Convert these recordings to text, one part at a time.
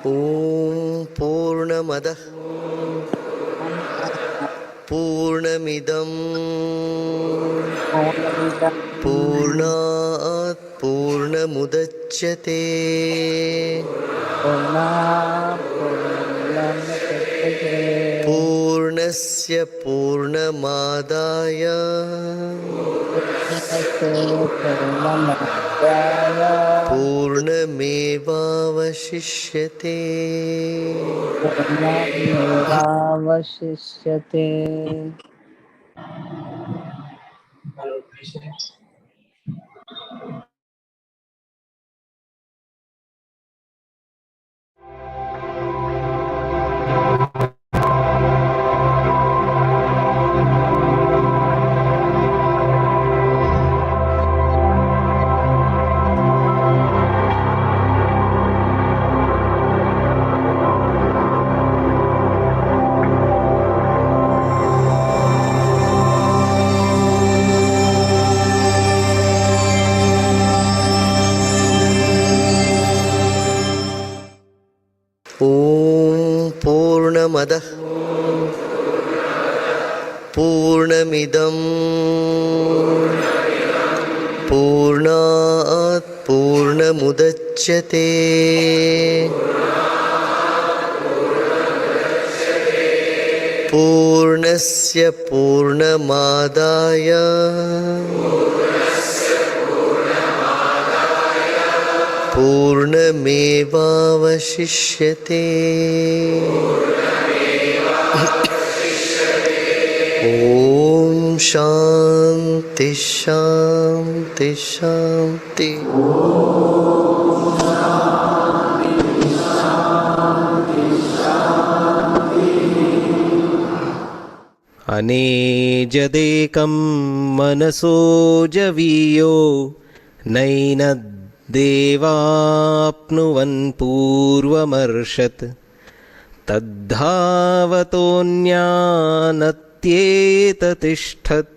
Om Purnamada Purnamidam Purnat Purnamudachyate Purnasya Purnamadaya Purnamevavashishyate. Om Purnamada Purnamidam Purnat Purnamudachyate Purnasya Purnamadaya Purnamevavashishyate. Om Shanti Shanti Shanti. अनेजदेकं मनसो जवीयो नैनद्देवाप्नुवन् पूर्वमर्षत् तद्धावतोऽन्यानत्येततिष्ठत्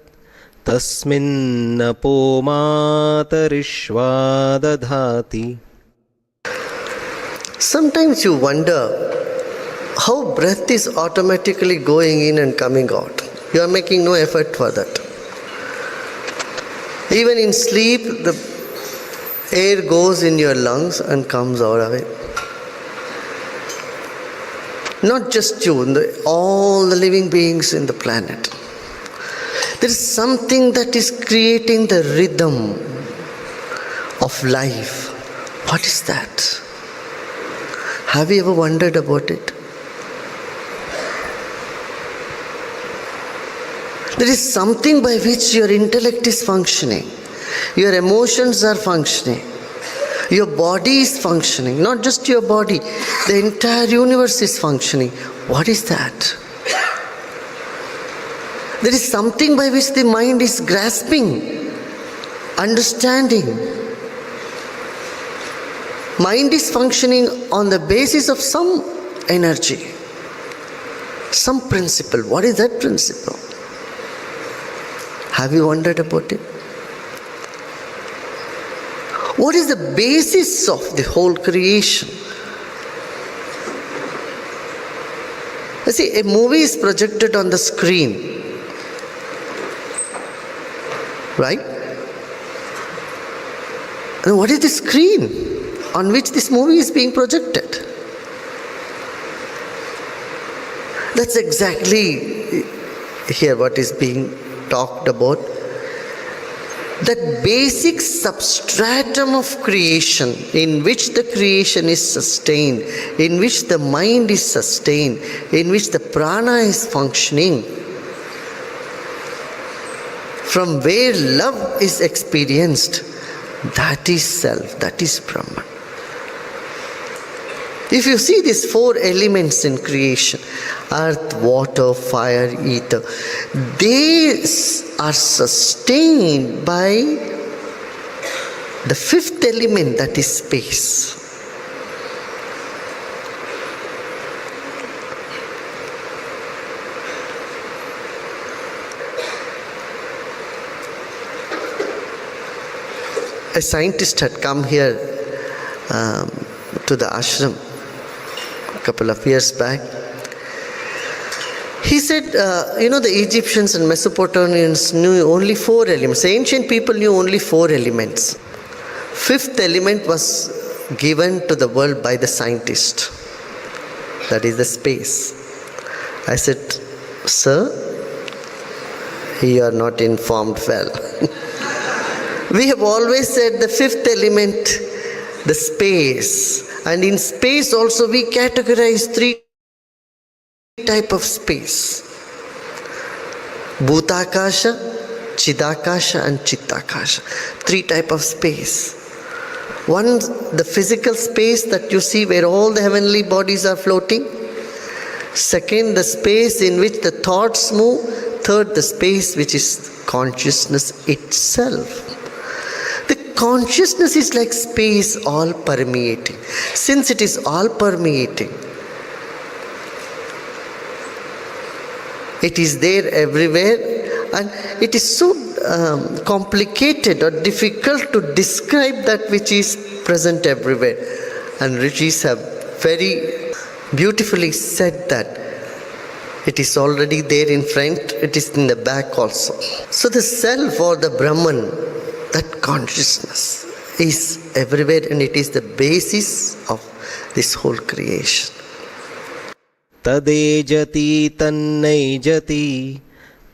तस्मिन्नपो मातरिश्वा दधाति. Sometimes you wonder how breath is automatically going in and coming out. You are making no effort for that. Even in sleep, the air goes in your lungs and comes out of it. Not just you, all the living beings in the planet. There is something that is creating the rhythm of life. What is that? Have you ever wondered about it? There is something by which your intellect is functioning, your emotions are functioning, your body is functioning, not just your body, the entire universe is functioning. What is that? There is something by which the mind is grasping, understanding. Mind is functioning on the basis of some energy, some principle. What is that principle? Have you wondered about it? What is the basis of the whole creation? You see, a movie is projected on the screen, right? And what is the screen on which this movie is being projected? That's exactly here what is being talked about. That basic substratum of creation in which the creation is sustained, in which the mind is sustained, in which the prana is functioning, from where love is experienced, that is self, that is Brahman. If you see these four elements in creation, earth, water, fire, ether, they are sustained by the fifth element, that is space. A scientist had come here to the ashram, couple of years back. He said, the Egyptians and Mesopotamians knew only 4 elements. The ancient people knew only 4 elements. 5th element was given to the world by the scientist. That is the space. I said, sir, you are not informed well. We have always said the 5th element, the space. And in space also we categorize 3 type of space. Bhutakasha, Chidakasha and Chittakasha. 3 type of space. One, the physical space that you see where all the heavenly bodies are floating. Second, the space in which the thoughts move. Third, the space which is consciousness itself. The consciousness is like space all permeating. Since it is all permeating, it is there everywhere, and it is so complicated or difficult to describe that which is present everywhere. And rishis have very beautifully said that it is already there in front, it is in the back also. So the self or the Brahman, that consciousness is everywhere, and it is the basis of this whole creation. Tadejati tannejati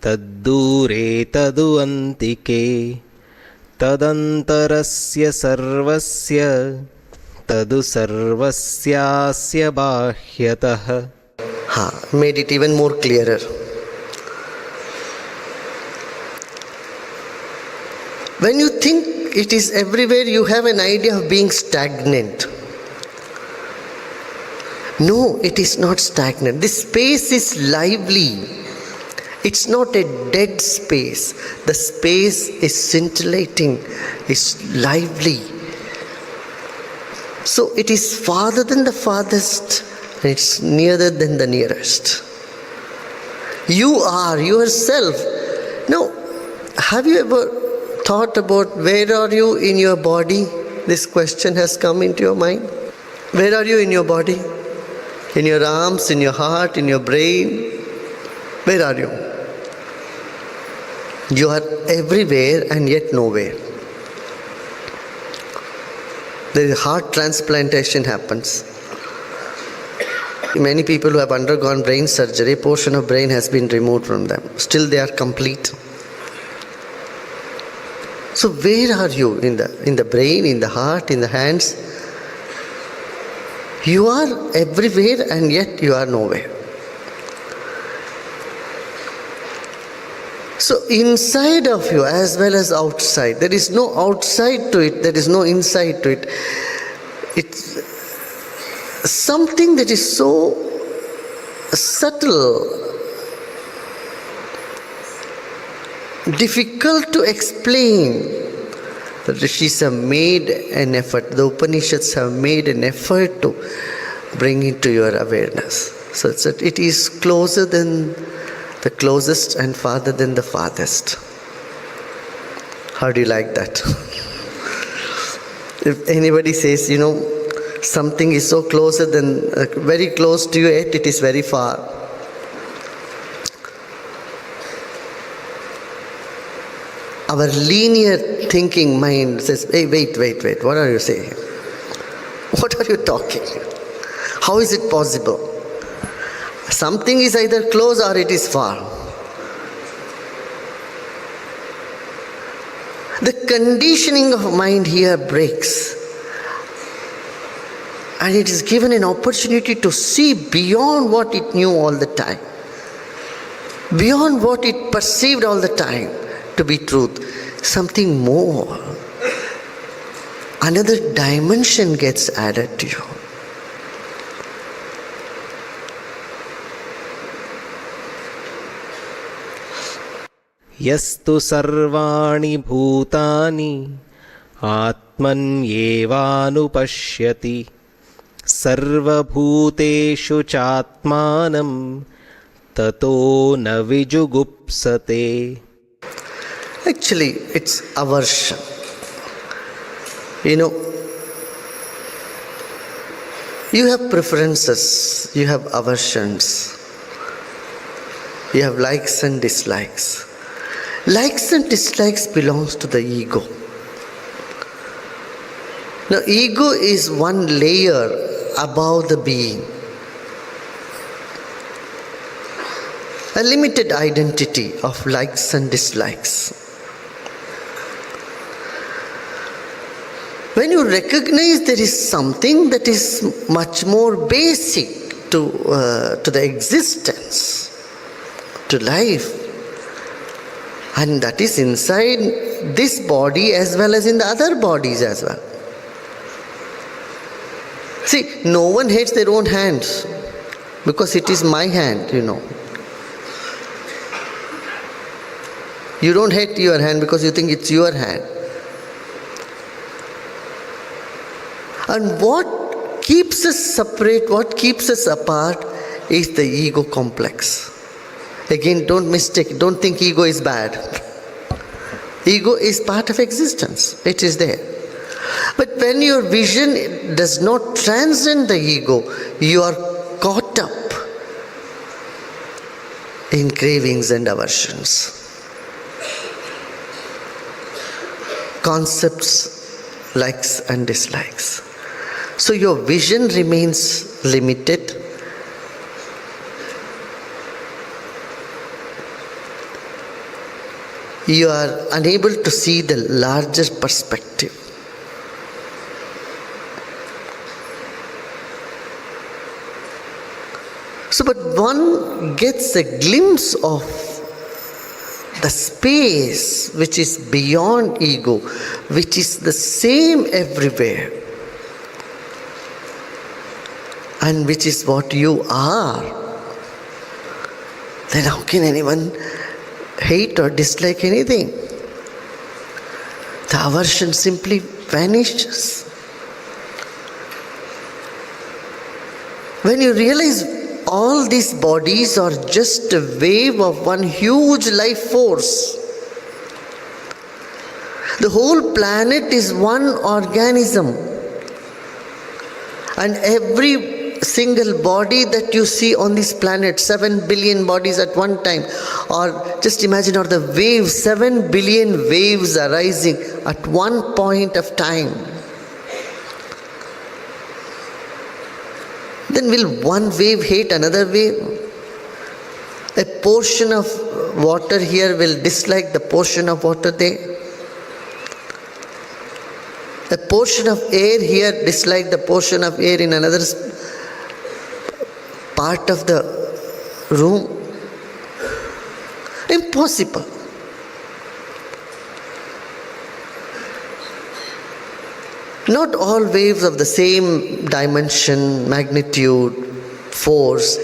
taddure taduantike tadantarasya sarvasya tadu sarvasyasya bahyatah. Made it even more clearer. When you think it is everywhere, you have an idea of being stagnant. No, it is not stagnant. This space is lively. It's not a dead space. The space is scintillating, it's lively. So it is farther than the farthest, and it's nearer than the nearest. You are yourself. Now, have you ever thought about where are you in your body? This question has come into your mind. Where are you in your body? In your arms, in your heart, in your brain? Where are you? You are everywhere and yet nowhere. There is heart transplantation happens. Many people who have undergone brain surgery, a portion of brain has been removed from them. Still they are complete. So where are you? In the brain, in the heart, in the hands? You are everywhere and yet you are nowhere. So inside of you as well as outside, there is no outside to it, there is no inside to it. It's something that is so subtle, difficult to explain. The rishis have made an effort, the Upanishads have made an effort to bring it to your awareness. So it is closer than the closest and farther than the farthest. How do you like that? If anybody says, something is so closer than, very close to you, yet it is very far. Our linear thinking mind says, hey, wait, what are you saying? What are you talking? How is it possible? Something is either close or it is far. The conditioning of mind here breaks. And it is given an opportunity to see beyond what it knew all the time. Beyond what it perceived all the time to be truth. Something more. Another dimension gets added to you. Yastu sarvani bhutani atmanyevanupashyati sarvabhuteshu chatmanam tato na vijugupsate. Actually, it's aversion. You have preferences, you have aversions, you have likes and dislikes. Likes and dislikes belongs to the ego. Now, ego is one layer above the being. A limited identity of likes and dislikes. When you recognize there is something that is much more basic to the existence, to life, and that is inside this body as well as in the other bodies as well. See, no one hates their own hands because it is my hand, you know. You don't hate your hand because you think it's your hand. And what keeps us separate, what keeps us apart is the ego complex. Again, don't think ego is bad. Ego is part of existence. It is there. But when your vision does not transcend the ego, you are caught up in cravings and aversions. Concepts, likes and dislikes. So your vision remains limited. You are unable to see the larger perspective. So, but one gets a glimpse of the space which is beyond ego, which is the same everywhere, and which is what you are. Then how can anyone hate or dislike anything? The aversion simply vanishes. When you realize all these bodies are just a wave of one huge life force, the whole planet is one organism, and every single body that you see on this planet, 7 billion bodies at one time, or just imagine, or the waves, 7 billion waves arising at one point of time. Then will one wave hate another wave? A portion of water here will dislike the portion of water there. A portion of air here dislike the portion of air in another part of the room. Impossible. Not all waves of the same dimension, magnitude, force.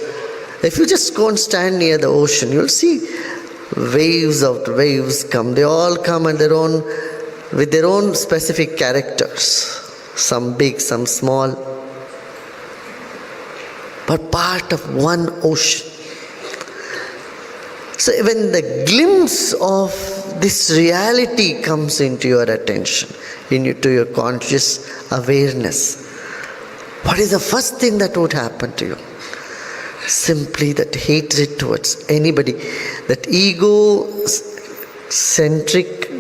If you just go and stand near the ocean, you'll see waves after waves come. They all come on with their own specific characters. Some big, some small, but part of one ocean. So when the glimpse of this reality comes into your attention, into your conscious awareness, what is the first thing that would happen to you? Simply that hatred towards anybody, that ego-centric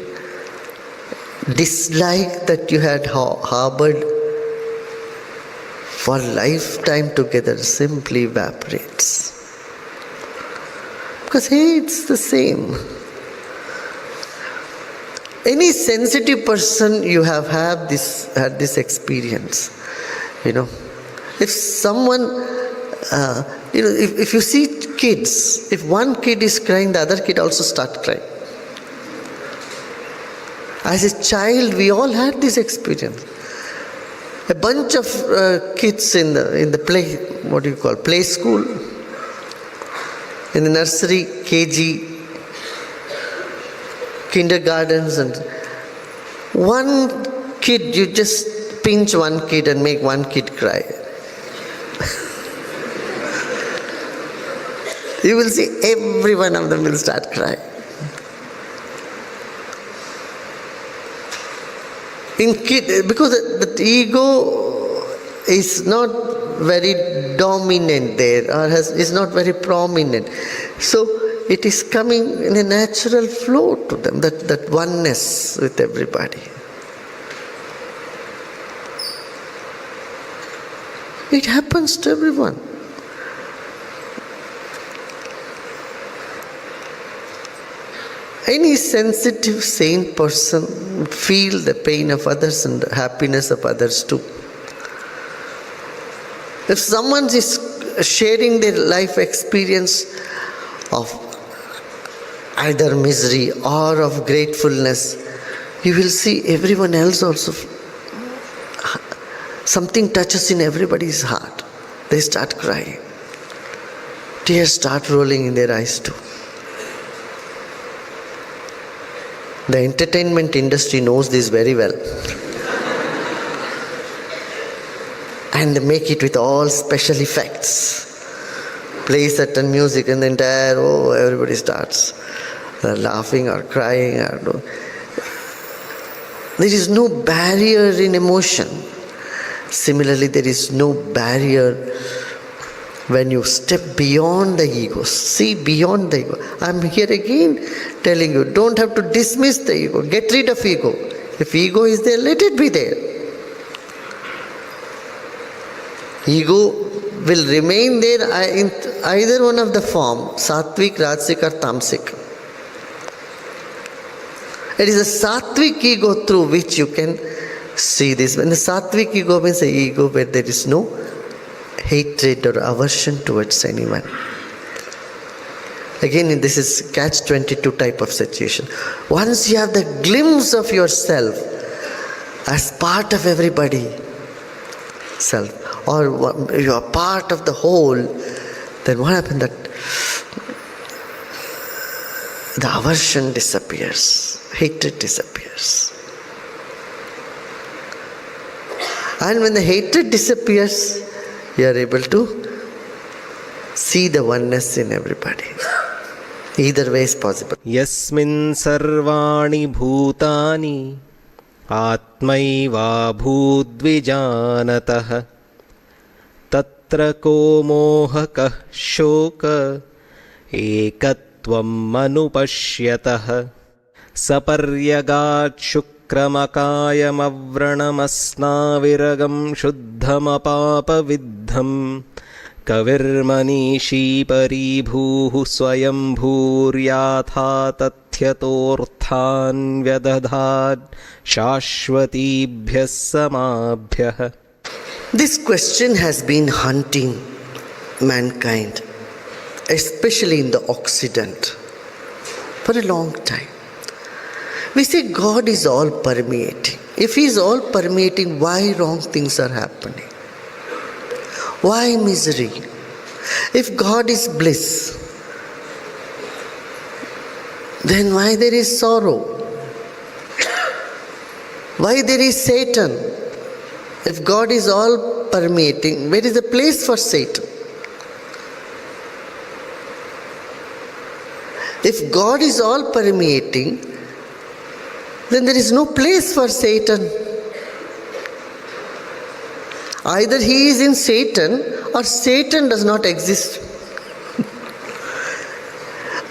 dislike that you had harbored for lifetime together simply evaporates. Because hey, it's the same. Any sensitive person you have had this experience, if someone, if you see kids, if one kid is crying, the other kid also starts crying. As a child, we all had this experience. A bunch of kids in the play school, in the nursery, KG, kindergartens, and one kid, you just pinch one kid and make one kid cry. You will see every one of them will start crying. Because the ego is not very dominant there, or is not very prominent. So it is coming in a natural flow to them, that oneness with everybody. It happens to everyone. Any sensitive, sane person would feel the pain of others and the happiness of others too. If someone is sharing their life experience of either misery or of gratefulness, you will see everyone else also. Something touches in everybody's heart. They start crying. Tears start rolling in their eyes too. The entertainment industry knows this very well. And they make it with all special effects. Play certain music and the entire, everybody starts laughing or crying. There is no barrier in emotion. Similarly, there is no barrier when you step beyond the ego. See beyond the ego. I am here again telling you, don't have to dismiss the ego. Get rid of ego. If ego is there, let it be there. Ego will remain there in either one of the form, sattvic, rajasic or tamasic. It is a sattvic ego through which you can see this. When the sattvic ego means an ego where there is no hatred or aversion towards anyone. Again, this is catch-22 type of situation. Once you have the glimpse of yourself as part of everybody, self, or you are part of the whole, then what happens? That the aversion disappears, hatred disappears. And when the hatred disappears, you are able to see the oneness in everybody. Either way is possible. Yasmin sarvani bhutani atmaiva bhudvijanatah tatra ko mohakah shoka ekatvam manupashyatah saparyagat शुक्रमकायम व्रणमस्नाविरगं शुद्धमपापविद्धं कविर्मनीषी परिभूः स्वयंभूर्याथा तथ्यतोऽर्थान् व्यदधात् शाश्वतीभ्यः समाभ्यः. This question has been haunting mankind, especially in the Occident, for a long time. We say God is all permeating. If He is all permeating, why wrong things are happening? Why misery? If God is bliss, then why there is sorrow? Why there is Satan? If God is all permeating, where is the place for Satan? If God is all permeating, then there is no place for Satan. Either he is in Satan or Satan does not exist.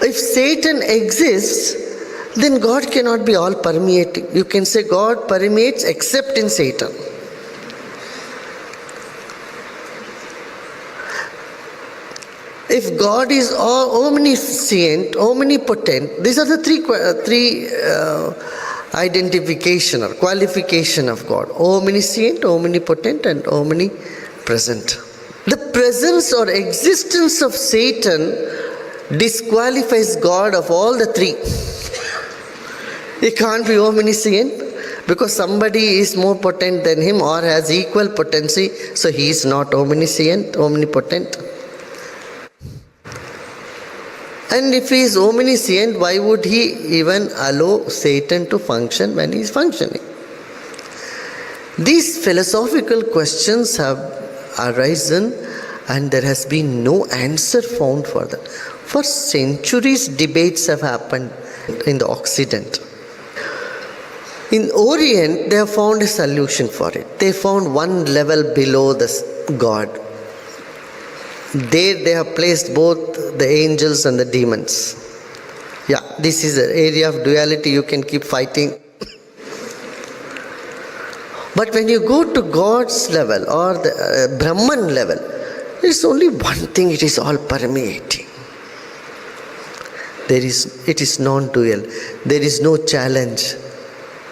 If Satan exists, then God cannot be all permeating. You can say God permeates except in Satan. If God is all omniscient, omnipotent, these are the three identification or qualification of God: omniscient, omnipotent and omnipresent. The presence or existence of Satan disqualifies God of all the three. He can't be omniscient because somebody is more potent than him or has equal potency, so he is not omniscient, omnipotent. And if he is omniscient, why would he even allow Satan to function when he is functioning? These philosophical questions have arisen and there has been no answer found for them. For centuries, debates have happened in the Occident. In Orient, they have found a solution for it. They found one level below the God, There they have placed both the angels and the demons. Yeah, this is an area of duality, you can keep fighting. But when you go to God's level or the Brahman level, there is only one thing, it is all permeating. It is non-dual. There is no challenge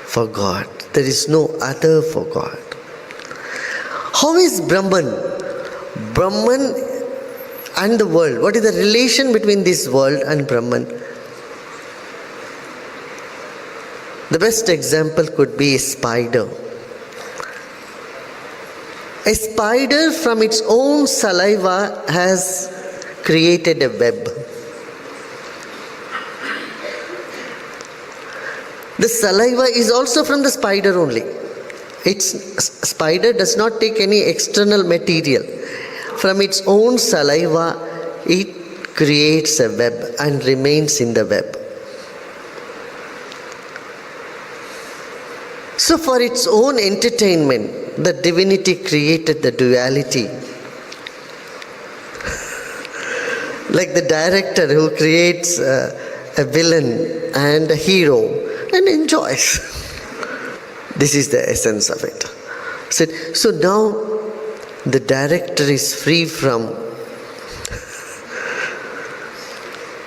for God. There is no other for God. How is Brahman? Brahman and the world. What is the relation between this world and Brahman? The best example could be a spider. A spider from its own saliva has created a web. The saliva is also from the spider only. Spider does not take any external material. From its own saliva, it creates a web and remains in the web. So for its own entertainment, the divinity created the duality. Like the director who creates a villain and a hero and enjoys. This is the essence of it. So now the director is free from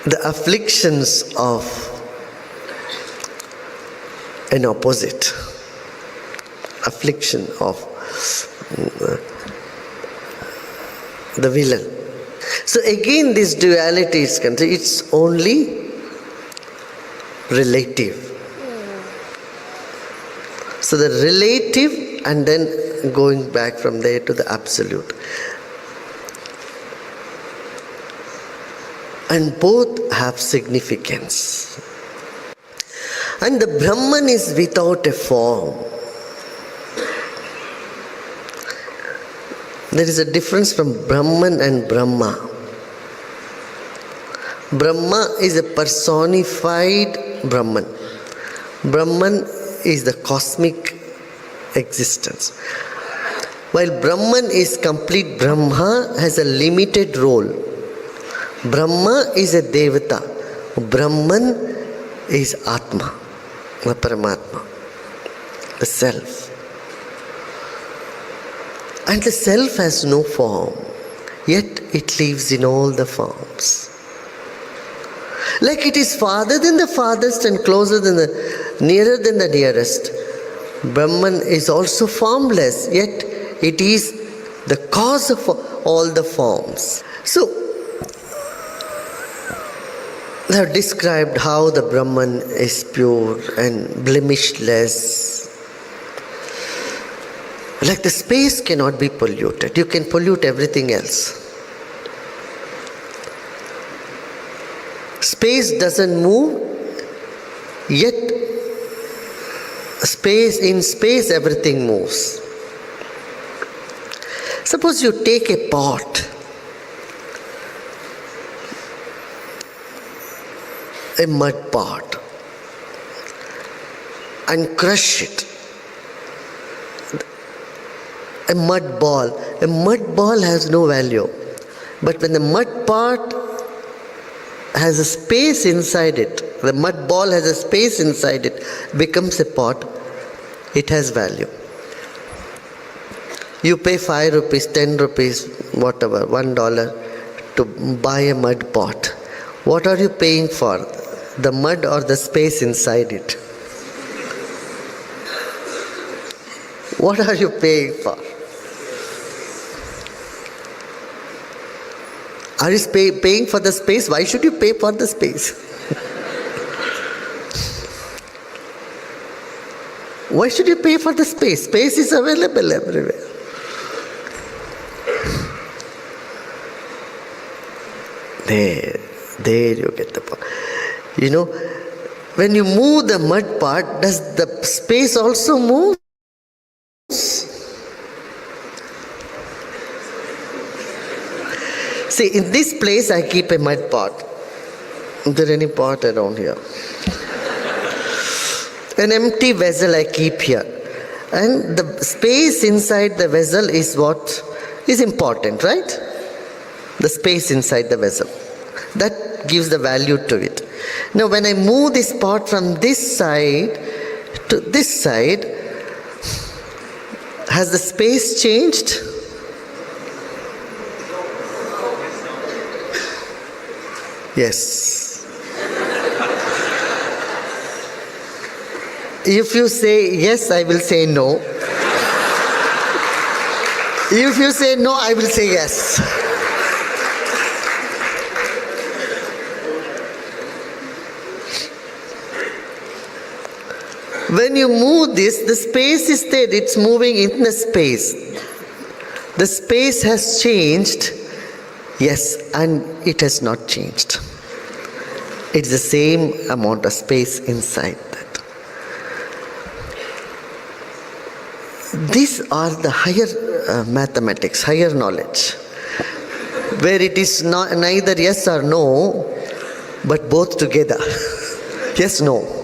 the afflictions of an opposite. Affliction of the villain. So again this duality is concerned, it's only relative. So the relative and then going back from there to the absolute. And both have significance. And the Brahman is without a form. There is a difference from Brahman and Brahma. Brahma is a personified Brahman. Brahman is the cosmic existence. While Brahman is complete, Brahma has a limited role. Brahma is a Devata. Brahman is Atma, the Paramatma, the Self. And the Self has no form, yet it lives in all the forms. Like it is farther than the farthest and closer than the nearer than the nearest. Brahman is also formless, yet it is the cause of all the forms. So, they have described how the Brahman is pure and blemishless. Like the space cannot be polluted. You can pollute everything else. Space doesn't move, yet in space everything moves. Suppose you take a pot, a mud pot, and crush it. A mud ball has no value. But when the mud pot has a space inside it, the mud ball has a space inside it, becomes a pot, it has value. You pay 5 rupees, 10 rupees, whatever, $1 to buy a mud pot. What are you paying for? The mud or the space inside it? What are you paying for? Are you paying for the space? Why should you pay for the space? Why should you pay for the space? Space is available everywhere. There you get the point. You know, when you move the mud part, does the space also move? See, in this place I keep a mud pot. Is there any pot around here? An empty vessel I keep here. And the space inside the vessel is what is important, right? the space inside the vessel. That gives the value to it. Now when I move this pot from this side to this side, has the space changed? Yes. If you say yes, I will say no. If you say no, I will say yes. When you move this, the space is there, it's moving in the space. The space has changed, yes, and it has not changed. It's the same amount of space inside that. These are the higher mathematics, higher knowledge, where it is not, neither yes or no, but both together. Yes, no.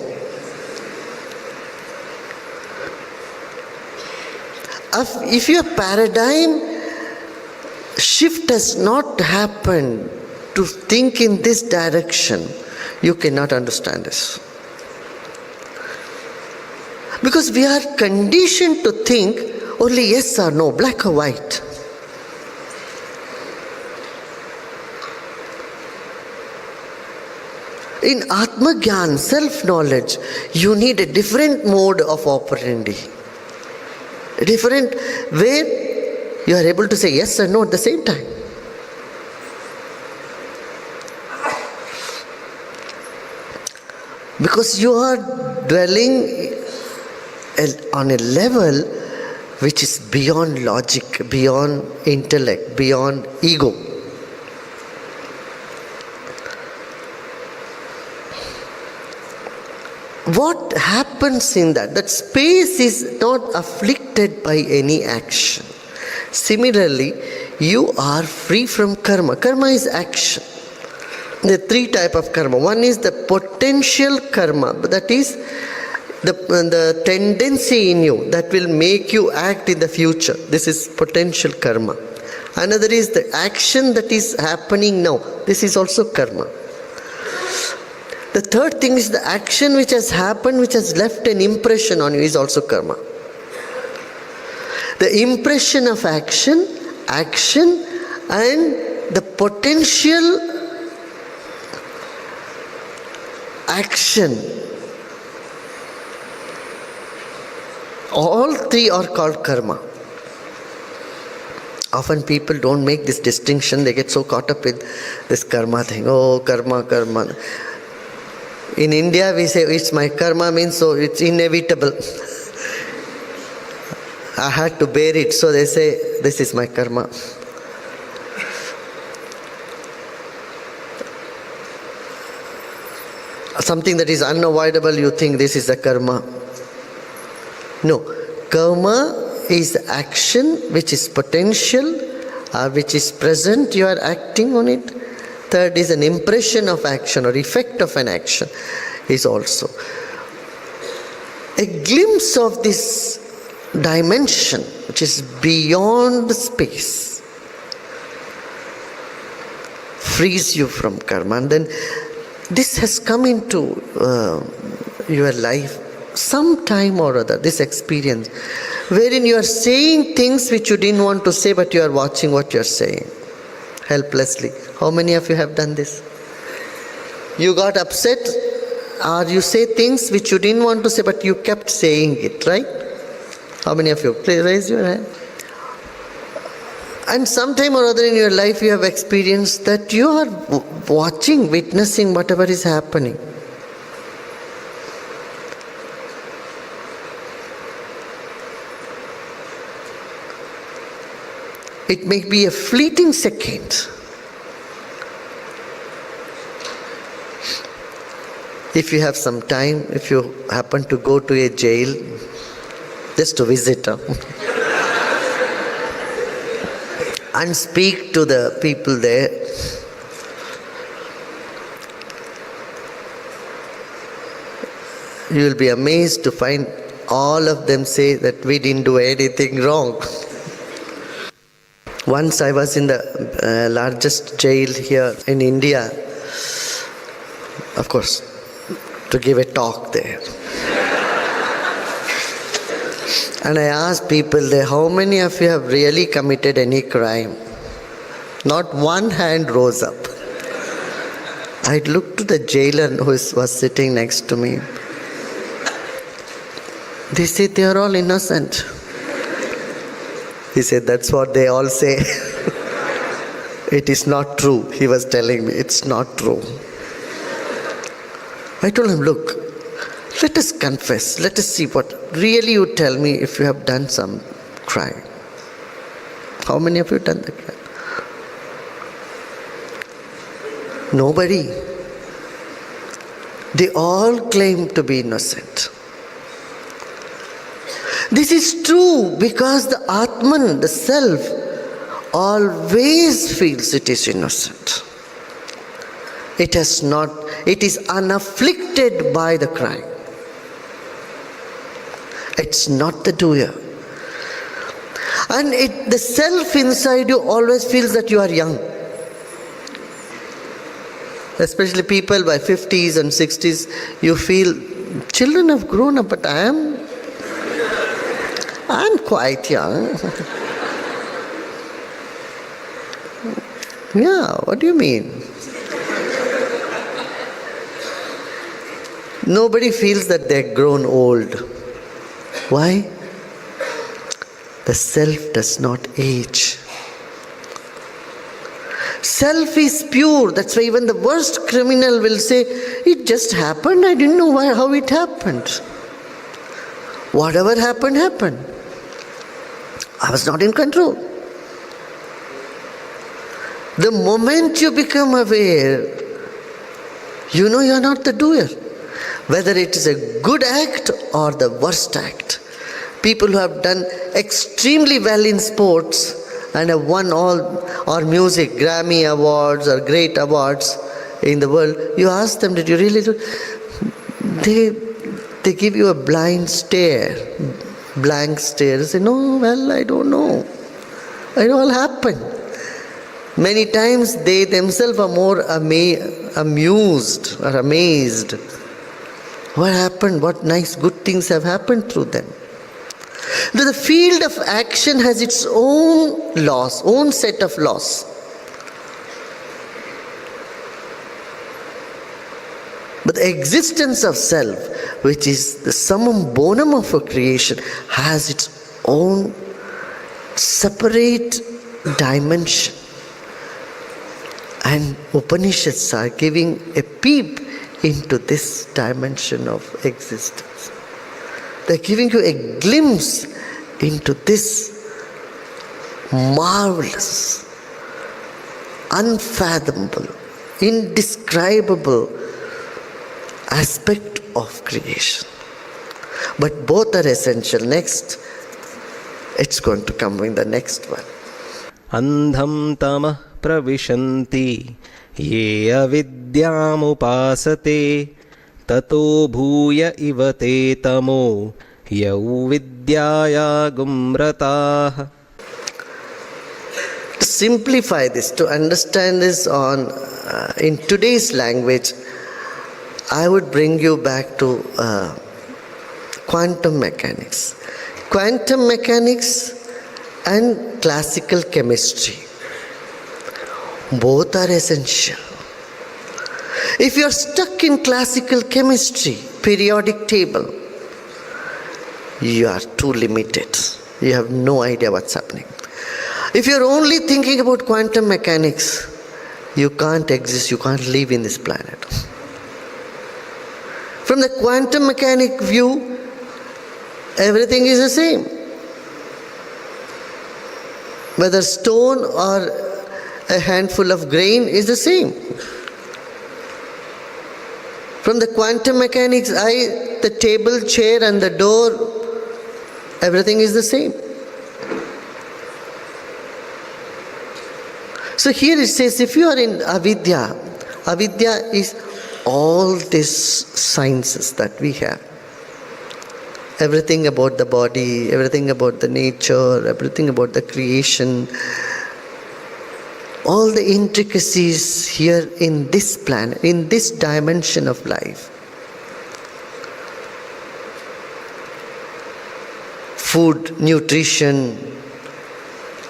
If your paradigm shift has not happened to think in this direction, you cannot understand this. Because we are conditioned to think only yes or no, black or white. In Atma Gyan, self-knowledge, you need a different mode of operandi. A different way you are able to say yes or no at the same time. Because you are dwelling on a level which is beyond logic, beyond intellect, beyond ego. What happens in that? That space is not afflicted by any action. Similarly, you are free from karma. Karma is action. There are three types of karma. One is the potential karma, that is the tendency in you that will make you act in the future. This is potential karma. Another is the action that is happening now. This is also karma. The third thing is the action which has happened, which has left an impression on you, is also karma. The impression of action, and the potential action, all three are called karma. Often people don't make this distinction. They get so caught up with this karma thing. Oh, karma. In India we say it's my karma, means so it's inevitable. I had to bear it, so they say this is my karma. Something that is unavoidable, you think this is the karma. No, karma is action which is potential, which is present, you are acting on it. Third is an impression of action or effect of an action is also. A glimpse of this dimension which is beyond space frees you from karma. And then this has come into your life sometime or other, this experience, wherein you are saying things which you didn't want to say, but you are watching what you are saying helplessly. How many of you have done this? You got upset, or you say things which you didn't want to say, but you kept saying it, right? How many of you? Please raise your hand. And sometime or other in your life you have experienced that you are watching, witnessing whatever is happening. It may be a fleeting second. If you have some time, if you happen to go to a jail, just to visit and speak to the people there, you will be amazed to find all of them say that we didn't do anything wrong. Once I was in the largest jail here in India, of course, to give a talk there. And I asked people there, how many of you have really committed any crime? Not one hand rose up. I looked to the jailer who was sitting next to me. They said they are all innocent. He said, that's what they all say. It is not true. He was telling me, it's not true. I told him, look, let us confess. Let us see what really you tell me if you have done some crime. How many of you done the crime? Nobody. They all claim to be innocent. This is true because the Atman, the self, always feels it is innocent. It is unafflicted by the crime. It's not the doer. And the self inside you always feels that you are young. Especially people by 50s and 60s, you feel children have grown up, but I'm quite young. Yeah, what do you mean? Nobody feels that they're grown old. Why? The self does not age. Self is pure. That's why even the worst criminal will say, it just happened. I didn't know how it happened. Whatever happened, happened. I was not in control. The moment you become aware, you know you are not the doer. Whether it is a good act or the worst act. People who have done extremely well in sports and have won all, or music, Grammy awards or great awards in the world, you ask them, did you really do? They give you a blank stare. They say, no, well, I don't know. It all happened. Many times they themselves are more amused or amazed. What happened? What nice good things have happened through them. The field of action has its own laws, own set of laws. But the existence of self, which is the summum bonum of a creation, has its own separate dimension. And Upanishads are giving a peep into this dimension of existence. They're giving you a glimpse into this marvelous, unfathomable, indescribable aspect of creation. But both are essential. Next, it's going to come in the next one. Andham tamah pravishanti ye avidyamupasate tato bhuya ivate tamo yau vidyaya gumratah. To simplify this, to understand this in today's language, I would bring you back to quantum mechanics. Quantum mechanics and classical chemistry. Both are essential. If you are stuck in classical chemistry, periodic table, you are too limited. You have no idea what's happening. If you are only thinking about quantum mechanics, you can't exist, you can't live in this planet. From the quantum mechanic view, everything is the same. Whether stone or a handful of grain is the same. From the quantum mechanics eye, the table, chair and the door, everything is the same. So here it says, if you are in avidya, avidya is all these sciences that we have. Everything about the body, everything about the nature, everything about the creation, all the intricacies here in this planet, in this dimension of life. Food, nutrition,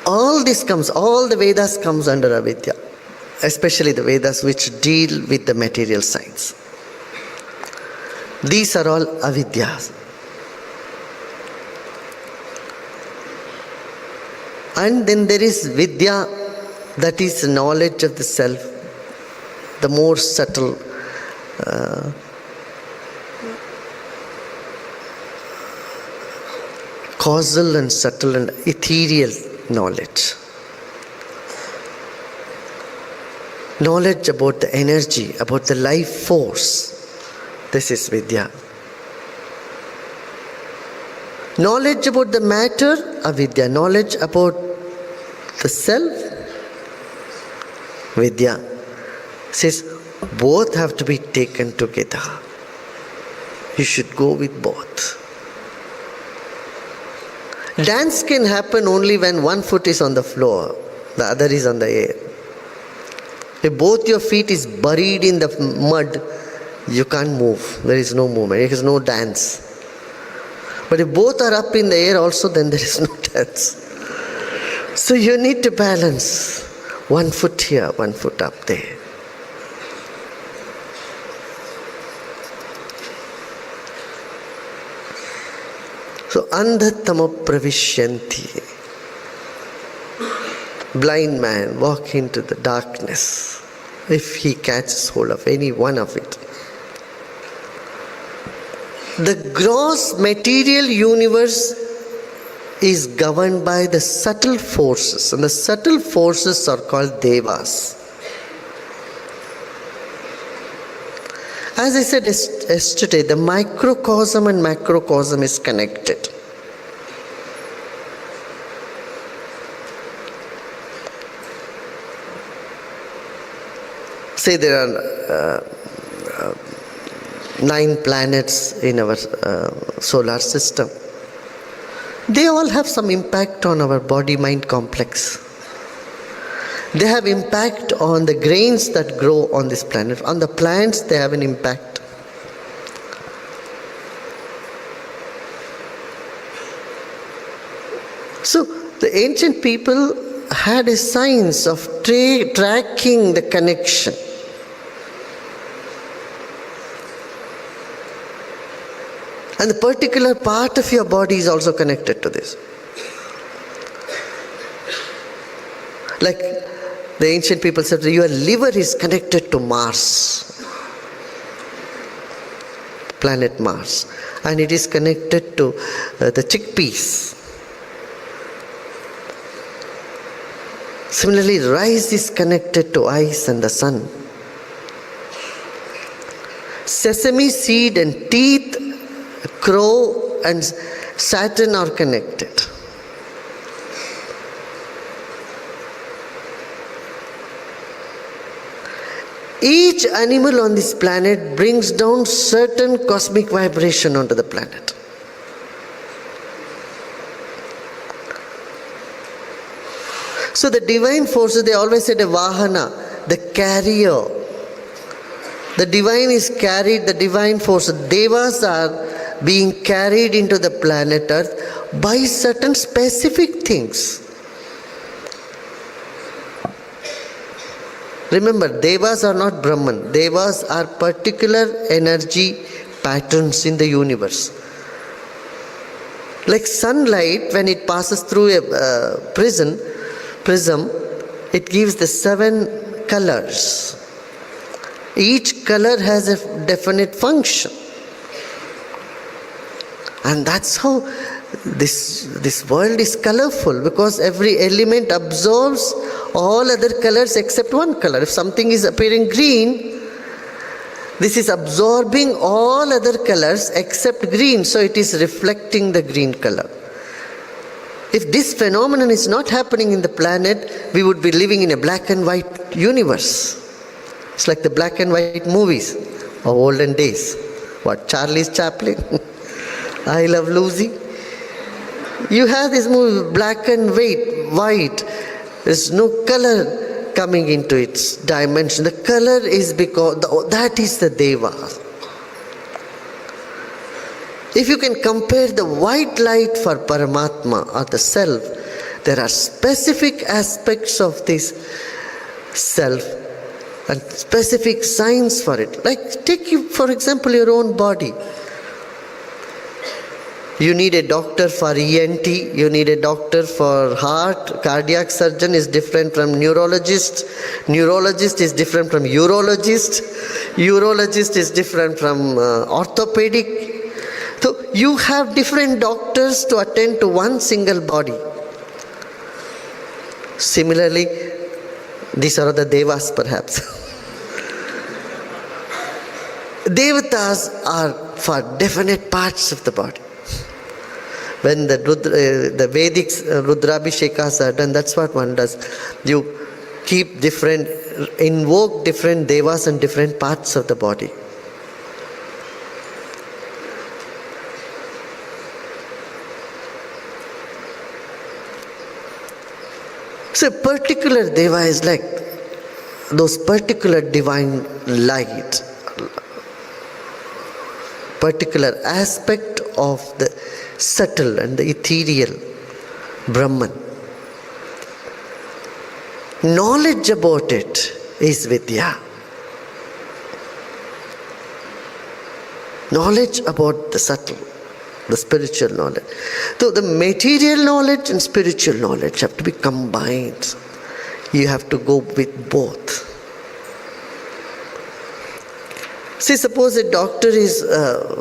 all this comes, all the Vedas comes under avidya, especially the Vedas which deal with the material science. These are all avidyas. And then there is vidya, that is knowledge of the self, the more subtle, causal and subtle and ethereal knowledge. Knowledge about the energy, about the life force. This is vidya. Knowledge about the matter, avidya. Knowledge about the self, vidya. Says both have to be taken together. You should go with both. Dance can happen only when one foot is on the floor, the other is on the air. If both your feet is buried in the mud, you can't move. There is no movement. There is no dance. But if both are up in the air also, then there is no dance. So you need to balance. One foot here, one foot up there. So andhatama pravishyanti. Blind man walk into the darkness if he catches hold of any one of it. The gross material universe is governed by the subtle forces, and the subtle forces are called devas. As I said yesterday, the microcosm and macrocosm is connected. Say there are 9 planets in our solar system. They all have some impact on our body-mind complex. They have impact on the grains that grow on this planet. On the plants, they have an impact. So, the ancient people had a science of tracking the connection. And the particular part of your body is also connected to this. Like the ancient people said, your liver is connected to Mars, planet Mars, and it is connected to the chickpeas. Similarly, rice is connected to ice and the sun. Sesame seed and teeth, crow and Saturn are connected. Each animal on this planet brings down certain cosmic vibration onto the planet. So the divine forces, they always said a vahana, the carrier. The divine is carried, the divine forces. Devas are being carried into the planet Earth by certain specific things. Remember, Devas are not Brahman. Devas are particular energy patterns in the universe. Like sunlight, when it passes through a prism, it gives the 7 colors. Each color has a definite function. And that's how this world is colorful, because every element absorbs all other colors except one color. If something is appearing green, this is absorbing all other colors except green, so it is reflecting the green color. If this phenomenon is not happening in the planet, we would be living in a black and white universe. It's like the black and white movies of olden days. What, Charlie Chaplin? I Love Lucy. You have this movie, black and white. There's no color coming into its dimension. The color is because that is the Deva. If you can compare the white light for Paramatma or the self, there are specific aspects of this self and specific signs for it. Like take you, for example, your own body. You need a doctor for ENT, you need a doctor for heart, cardiac surgeon is different from neurologist, neurologist is different from urologist, urologist is different from orthopedic. So you have different doctors to attend to one single body. Similarly, these are the Devas perhaps. Devatas are for definite parts of the body. When the Vedic Rudrabhishekas are done, that's what one does. You invoke different Devas in different parts of the body. So a particular Deva is like those particular divine light, particular aspect of the subtle and the ethereal Brahman. Knowledge about it is Vidya. Knowledge about the subtle, the spiritual knowledge. So the material knowledge and spiritual knowledge have to be combined. You have to go with both. See, suppose a doctor is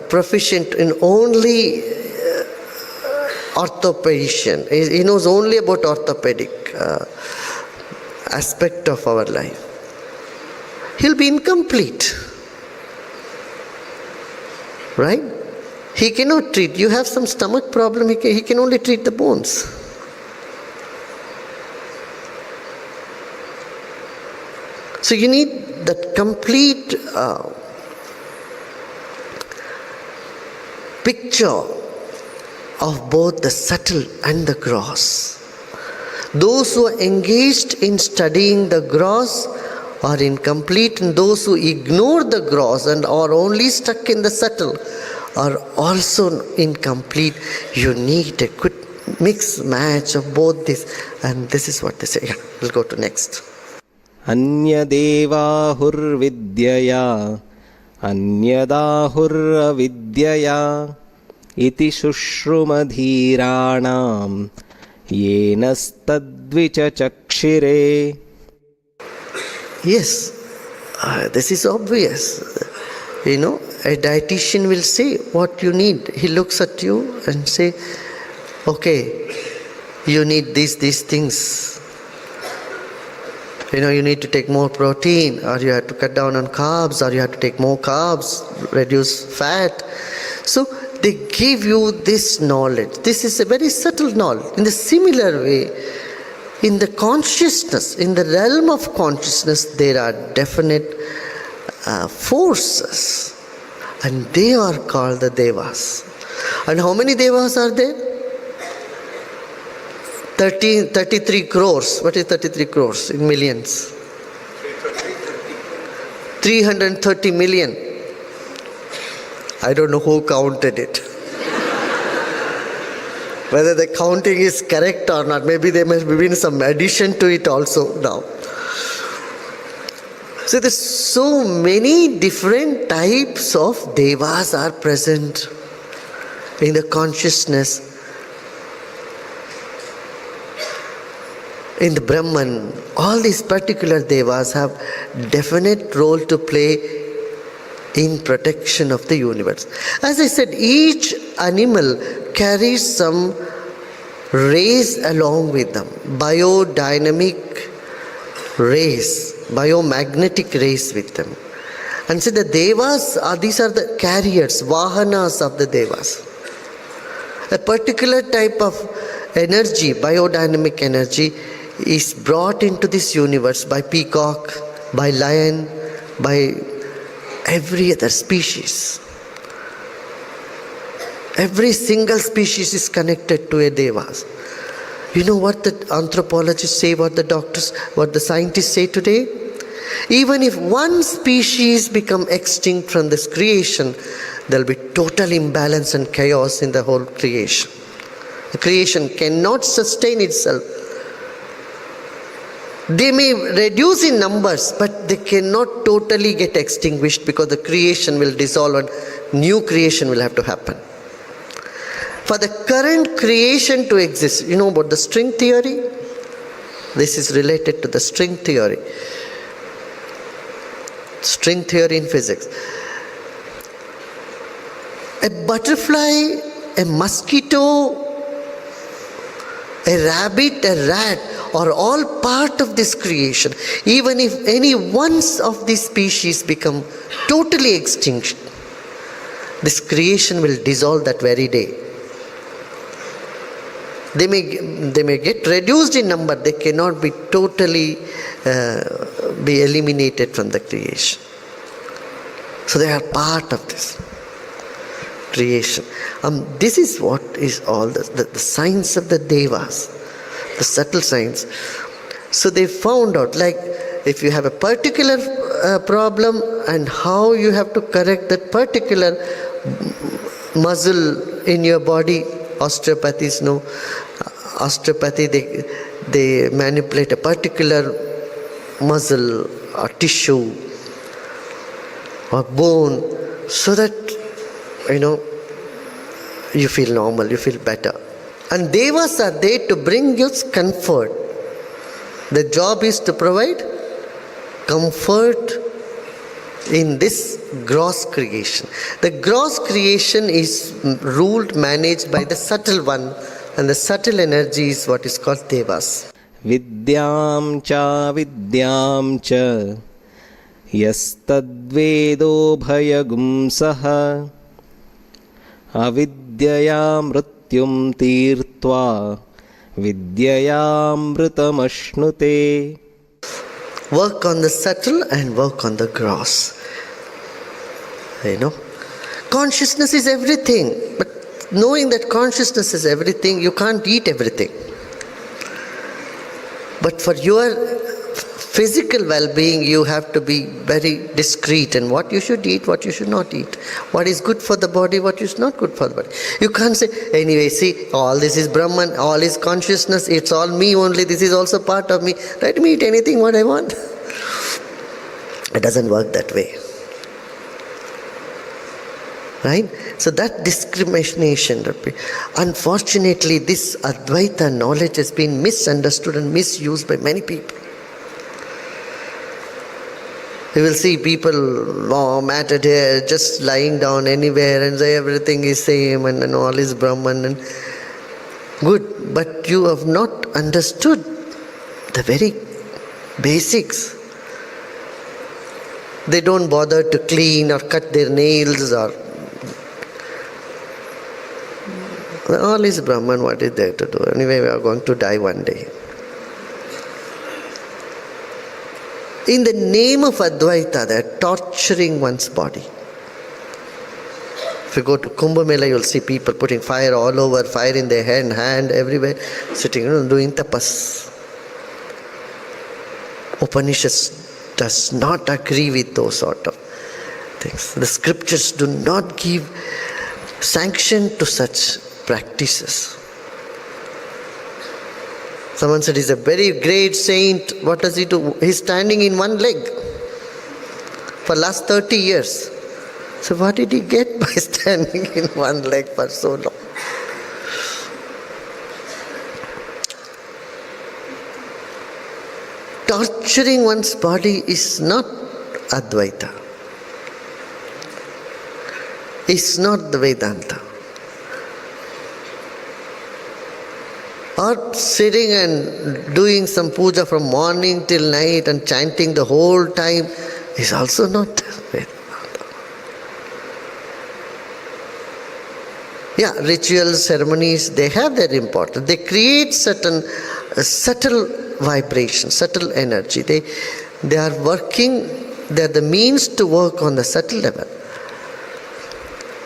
proficient in only orthopedic. He knows only about orthopedic aspect of our life. He'll be incomplete. Right? He cannot treat. You have some stomach problem, he can only treat the bones. So you need that complete picture of both the subtle and the gross. Those who are engaged in studying the gross are incomplete, and those who ignore the gross and are only stuck in the subtle are also incomplete. You need a good mix match of both this, and this is what they say. Yeah, we'll go to next. Anyadevahur vidyaya anyadahur avidyaya iti shushrumadhiranam yenastadvicha chakshire. Yes, this is obvious. You know, a dietitian will say what you need. He looks at you and say, okay, you need these things. You know, you need to take more protein, or you have to cut down on carbs, or you have to take more carbs, reduce fat. So they give you this knowledge. This is a very subtle knowledge. In the similar way, in the consciousness, in the realm of consciousness, there are definite forces, and they are called the Devas. And how many Devas are there? 33 crores. What is 33 crores in millions? 330 million. I don't know who counted it. Whether the counting is correct or not, maybe there must have been some addition to it also now. So there's so many different types of Devas are present in the consciousness. In the Brahman, all these particular Devas have definite role to play in protection of the universe. As I said, each animal carries some rays along with them, biodynamic rays, biomagnetic rays with them. And so the Devas these are the carriers, vahanas of the Devas. A particular type of energy, biodynamic energy, is brought into this universe by peacock, by lion, by every other species. Every single species is connected to a Devas. You know what the anthropologists say, what the doctors, what the scientists say today? Even if one species become extinct from this creation, there will be total imbalance and chaos in the whole creation. The creation cannot sustain itself. They may reduce in numbers, but they cannot totally get extinguished because the creation will dissolve and new creation will have to happen. For the current creation to exist, you know about the string theory? This is related to the string theory. String theory in physics. A butterfly, a mosquito, a rabbit, a rat are all part of this creation. Even if any one of these species become totally extinct, this creation will dissolve that very day. They may get reduced in number, they cannot be totally be eliminated from the creation. So they are part of this creation. This is what is all the science of the Devas, the subtle science. So they found out, like if you have a particular problem and how you have to correct that particular muscle in your body. Osteopathies know. Osteopathy, they manipulate a particular muscle or tissue or bone so that, you feel normal, you feel better. And Devas are there to bring you comfort. The job is to provide comfort in this gross creation. The gross creation is ruled, managed by the subtle one, and the subtle energy is what is called Devas. Vidyam cha yastadvedo bhayagum saha avidyaya mrityum tirtva vidyaya mritamashnuте. Work on the subtle and work on the gross. Consciousness is everything. But knowing that consciousness is everything, you can't eat everything. But for your physical well-being, you have to be very discreet in what you should eat, what you should not eat. What is good for the body, what is not good for the body. You can't say, anyway, see, all this is Brahman, all is consciousness, it's all me only, this is also part of me. Let me eat anything what I want. It doesn't work that way. Right? So that discrimination, unfortunately, this Advaita knowledge has been misunderstood and misused by many people. You will see people matted here, just lying down anywhere and say everything is same and all is Brahman. And good, but you have not understood the very basics. They don't bother to clean or cut their nails or all is Brahman, what is there to do? Anyway, we are going to die one day. In the name of Advaita, they are torturing one's body. If you go to Kumbh Mela, you'll see people putting fire all over, fire in their hand, everywhere, sitting, doing tapas. Upanishads does not agree with those sort of things. The scriptures do not give sanction to such practices. Someone said he's a very great saint. What does he do? He's standing in one leg for last 30 years. So what did he get by standing in one leg for so long? Torturing one's body is not Advaita. It's not the Vedanta. Or sitting and doing some puja from morning till night and chanting the whole time is also not Vedanta. Yeah, rituals, ceremonies, they have their importance. They create certain subtle vibration, subtle energy. They are working, they are the means to work on the subtle level.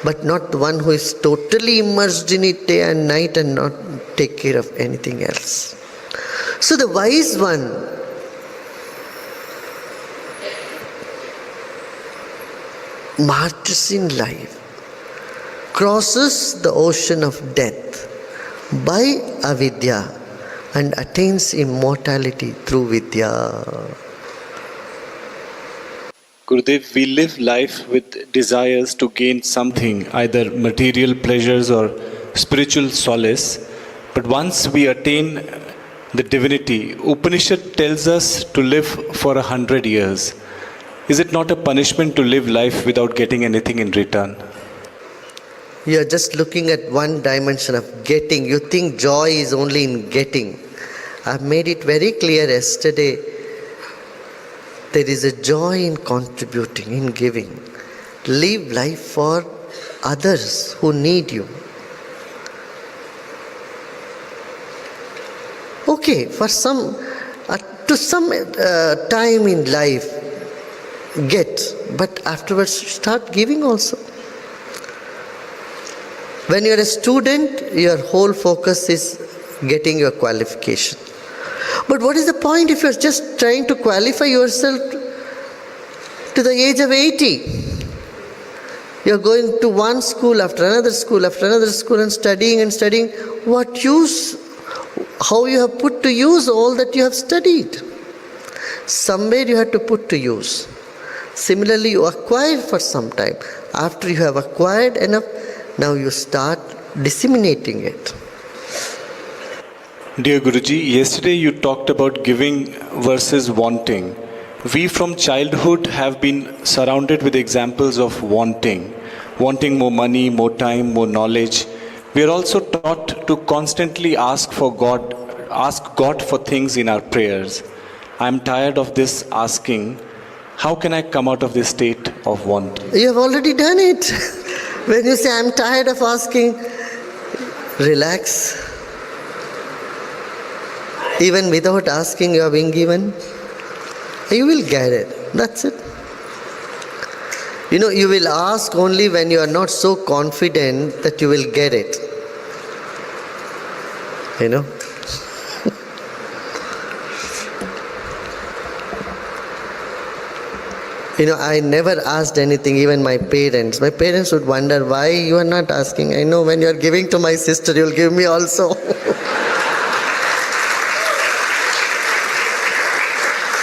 But not the one who is totally immersed in it day and night and not take care of anything else. So the wise one marches in life, crosses the ocean of death by avidya and attains immortality through vidya. Gurudev, we live life with desires to gain something, either material pleasures or spiritual solace. But once we attain the divinity, Upanishad tells us to live for 100 years. Is it not a punishment to live life without getting anything in return? You are just looking at one dimension of getting. You think joy is only in getting. I've made it very clear yesterday. There is a joy in contributing, in giving. Live life for others who need you. Okay, for some, to some time in life, get, but afterwards start giving also. When you are a student, your whole focus is getting your qualification. But what is the point if you are just trying to qualify yourself to the age of 80? You are going to one school after another school after another school and studying and studying. What use? How you have put to use all that you have studied? Somewhere you have to put to use. Similarly, you acquire for some time. After you have acquired enough, now you start disseminating it. Dear Guruji, yesterday you talked about giving versus wanting. We from childhood have been surrounded with examples of wanting more money, more time, more knowledge. We are also taught to constantly ask God for things in our prayers. I am tired of this asking. How can I come out of this state of wanting? You have already done it. When you say, I'm tired of asking, relax. Even without asking, you are being given. You will get it. That's it. You will ask only when you are not so confident that you will get it. I never asked anything, even my parents. My parents would wonder why you are not asking. I know when you are giving to my sister, you will give me also.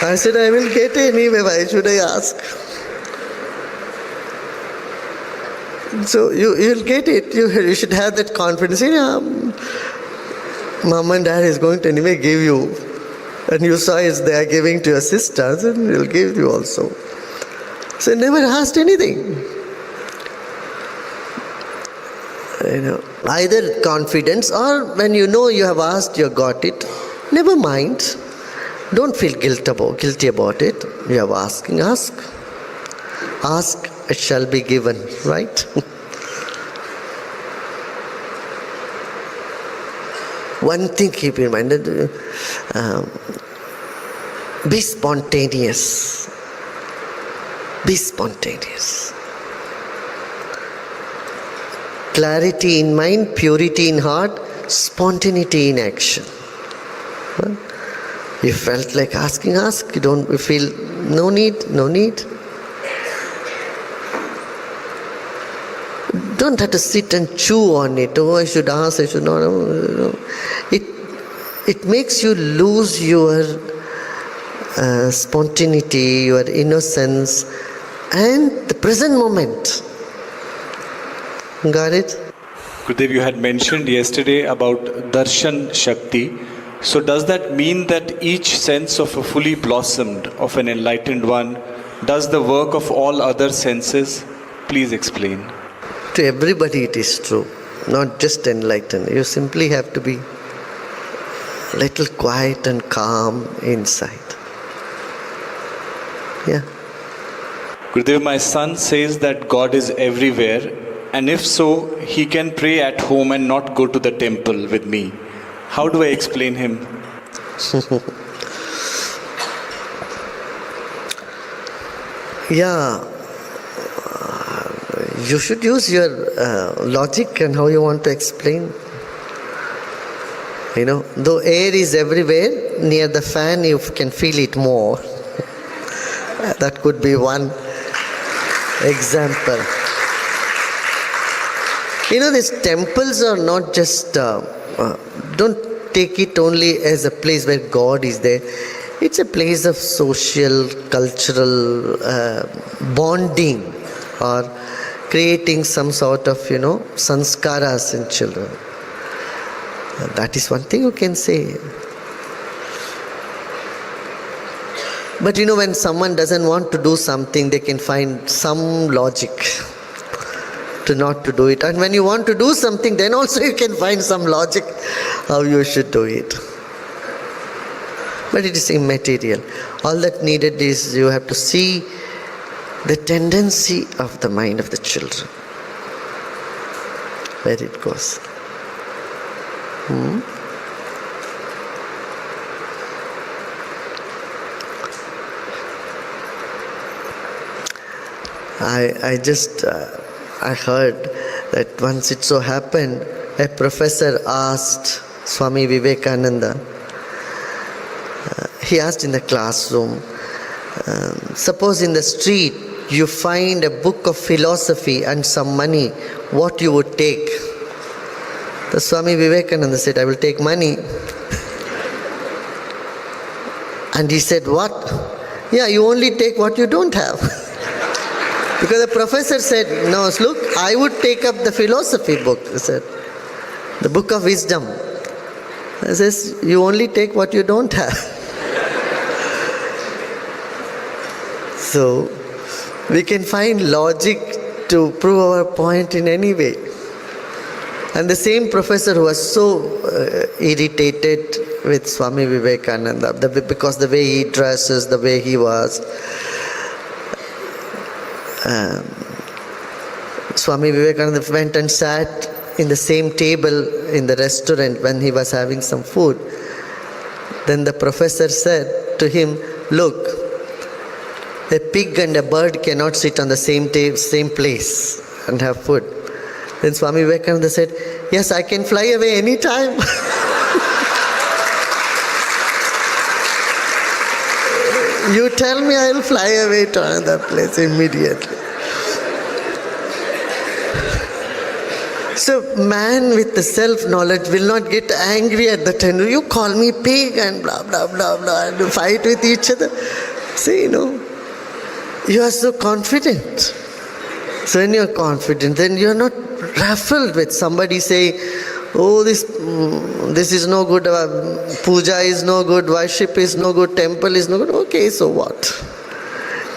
I said, I will get anyway, why should I ask? So you will get it. You should have that confidence. Mom and dad is going to anyway give you. And you saw they are giving to your sisters, and they will give you also. So I never asked anything. Either confidence or when you have asked, you got it. Never mind. Don't feel guilty about it. You have asking, ask. Ask, it shall be given, right? One thing keep in mind, be spontaneous. Be spontaneous. Clarity in mind, purity in heart, spontaneity in action. You felt like asking, ask. You feel no need. Don't have to sit and chew on it. Oh, I should ask, I should not. No. It makes you lose your spontaneity, your innocence, and the present moment. Got it? Gurudev, you had mentioned yesterday about darshan shakti. So does that mean that each sense of a fully blossomed, of an enlightened one, does the work of all other senses? Please explain. To everybody it is true, not just enlightened. You simply have to be little quiet and calm inside. Yeah. Gurudev, my son says that God is everywhere, and if so, he can pray at home and not go to the temple with me. How do I explain him? Yeah. You should use your logic and how you want to explain. Though air is everywhere, near the fan you can feel it more. That could be one example. These temples are not just, don't take it only as a place where God is there. It's a place of social, cultural bonding, or creating some sort of, sanskaras in children. That is one thing you can say. But when someone doesn't want to do something, they can find some logic to not to do it. And when you want to do something, then also you can find some logic how you should do it. But it is immaterial. All that needed is you have to see the tendency of the mind of the children, where it goes. I heard that once it so happened, a professor asked Swami Vivekananda, he asked in the classroom, suppose in the street you find a book of philosophy and some money, what you would take? The Swami Vivekananda said, I will take money. And he said, what? Yeah, you only take what you don't have. Because the professor said, no, look, I would take up the philosophy book. He said, the book of wisdom. He says, you only take what you don't have. So, we can find logic to prove our point in any way. And the same professor who was so irritated with Swami Vivekananda, because the way he dresses, the way he was, Swami Vivekananda went and sat in the same table in the restaurant when he was having some food. Then the professor said to him, look, a pig and a bird cannot sit on the same place and have food. Then Swami Vivekananda said, yes, I can fly away anytime. You tell me, I will fly away to another place immediately. So man with the self-knowledge will not get angry at the time. You call me pig and blah, blah, blah, blah, and fight with each other. See, you are so confident. So when you are confident, then you are not raffled with somebody saying, oh, this is no good, puja is no good, worship is no good, temple is no good. Okay, so what?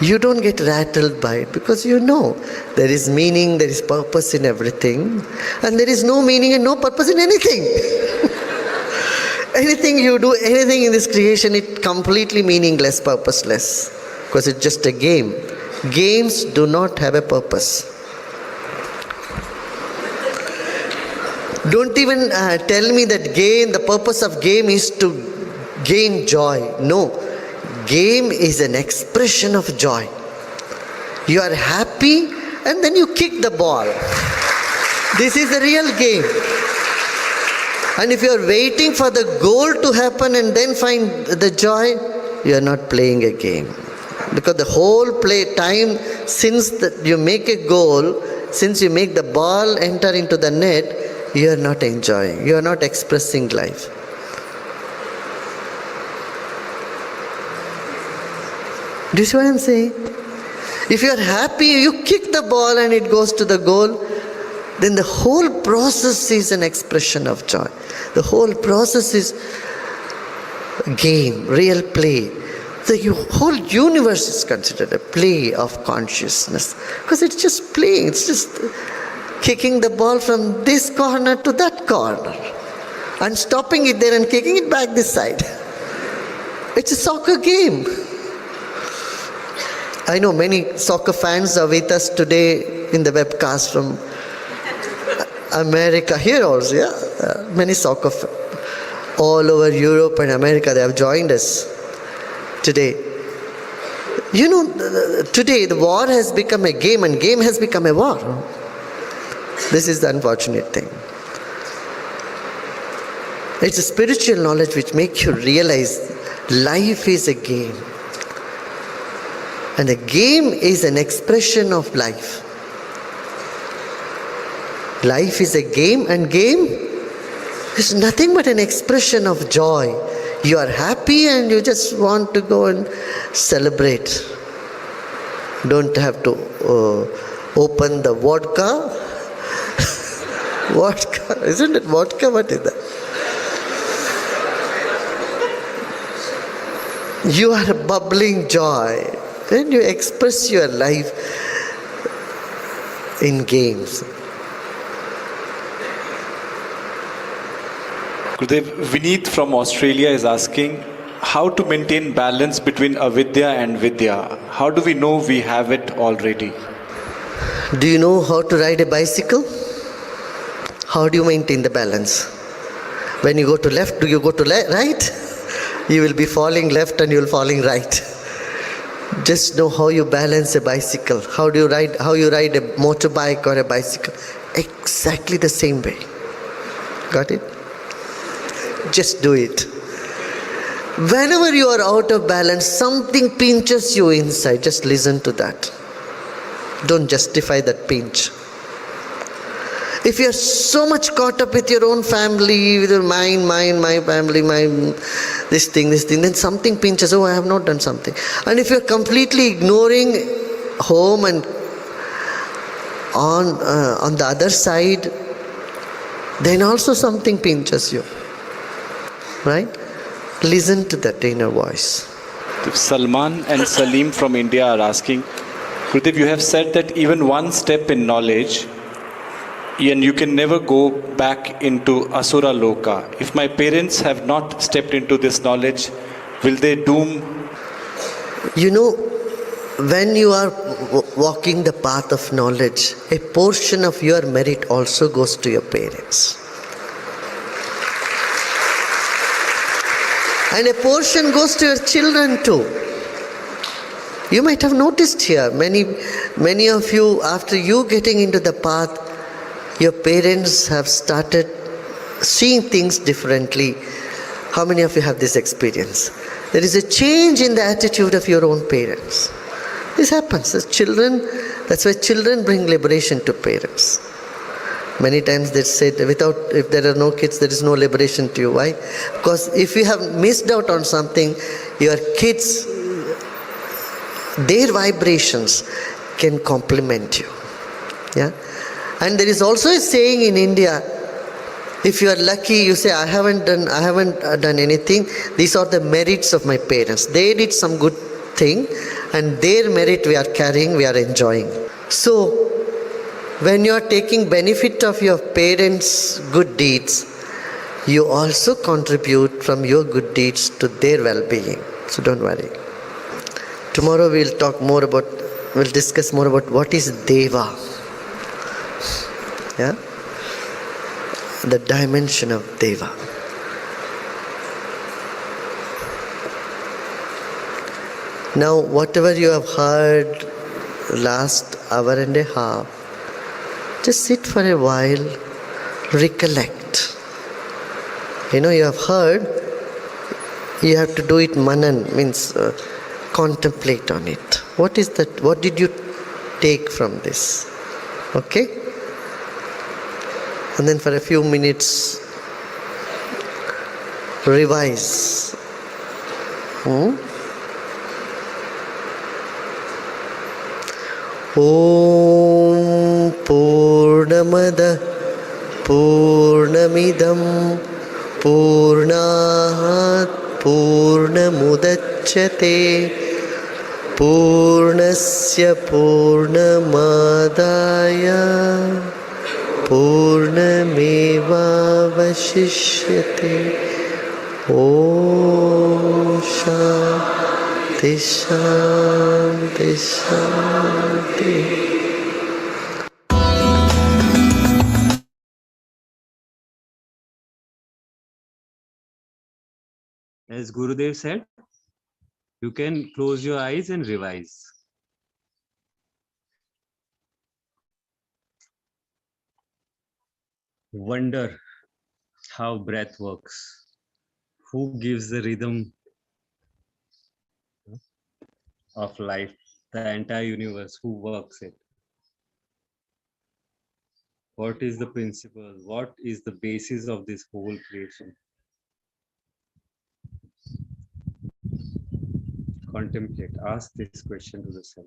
You don't get rattled by it because you know there is meaning, there is purpose in everything, and there is no meaning and no purpose in anything. Anything you do, anything in this creation, it's completely meaningless, purposeless, because it's just a game. Games do not have a purpose. Don't even tell me that the purpose of game is to gain joy. No. Game is an expression of joy. You are happy and then you kick the ball. This is the real game. And if you are waiting for the goal to happen and then find the joy, you are not playing a game. Because the whole play time, since you make a goal, since you make the ball enter into the net, you are not enjoying. You are not expressing life. Do you see what I am saying? If you are happy, you kick the ball and it goes to the goal, then the whole process is an expression of joy. The whole process is game, real play. The whole universe is considered a play of consciousness. Because it's just playing, it's just kicking the ball from this corner to that corner. And stopping it there and kicking it back this side. It's a soccer game. I know many soccer fans are with us today in the webcast from America, here also, yeah. Many soccer all over Europe and America, they have joined us today. You know, today the war has become a game and game has become a war. This is the unfortunate thing. It's a spiritual knowledge which makes you realize life is a game. And a game is an expression of life. Life is a game, and game is nothing but an expression of joy. You are happy and you just want to go and celebrate. Don't have to open the vodka. Vodka, isn't it vodka? What is that? You are a bubbling joy. Then you express your life in games. Gurudev, Vineet from Australia is asking how to maintain balance between avidya and vidya. How do we know we have it already? Do you know how to ride a bicycle? How do you maintain the balance? When you go to left, do you go to right? You will be falling left and you will falling right. Just know how you balance a bicycle. How you ride a motorbike or a bicycle. Exactly the same way. Got it? Just do it. Whenever you are out of balance, something pinches you inside. Just listen to that. Don't justify that pinch. If you are so much caught up with your own family, with your mind, my family, this thing, then something pinches. Oh, I have not done something. And if you are completely ignoring home and on the other side, then also something pinches you. Right? Listen to that inner voice. Salman and Salim from India are asking, Gurudev, you have said that even one step in knowledge and you can never go back into Asura Loka. If my parents have not stepped into this knowledge, will they doom? You know, when you are walking the path of knowledge, a portion of your merit also goes to your parents. And a portion goes to your children too. You might have noticed here, many of you, after you getting into the path, your parents have started seeing things differently. How many of you have this experience? There is a change in the attitude of your own parents. This happens. That's why children bring liberation to parents. Many times they say, if there are no kids, there is no liberation to you. Why? Because if you have missed out on something, your kids, their vibrations can complement you. Yeah? And there is also a saying in India, if you are lucky, you say, I haven't done anything. These are the merits of my parents. They did some good thing, and their merit we are carrying, we are enjoying. So, when you are taking benefit of your parents' good deeds, you also contribute from your good deeds to their well-being. So don't worry. Tomorrow we'll discuss more about what is Deva. Yeah? The dimension of Deva. Now, whatever you have heard last hour and a half, just sit for a while, recollect. You have heard, you have to do it manan, means contemplate on it. What is that? What did you take from this? Okay? And then for a few minutes, revise. Om Purnamada Purnamidam Purnahat Purnamudachyate Purnasya Purnamadaya Purnamevavashishyate. Om Shanti Shanti Shanti. As Gurudev said, you can close your eyes and revise. Wonder how breath works. Who gives the rhythm of life, the entire universe, who works it? What is the principle? What is the basis of this whole creation? Contemplate, ask this question to the self.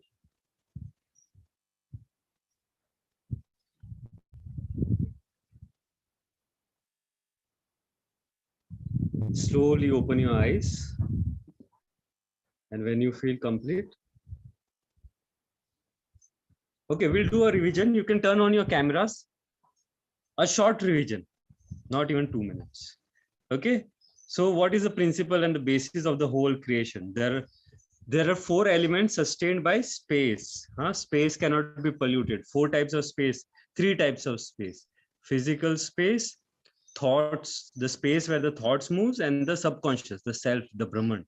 Slowly open your eyes, and when you feel complete, okay, we'll do a revision. You can turn on your cameras. A short revision, not even 2 minutes. Okay. So, what is the principle and the basis of the whole creation? There are four elements sustained by space. Space cannot be polluted. Four types of space, three types of space: physical space, thoughts, the space where the thoughts moves, and the subconscious, the self, the Brahman,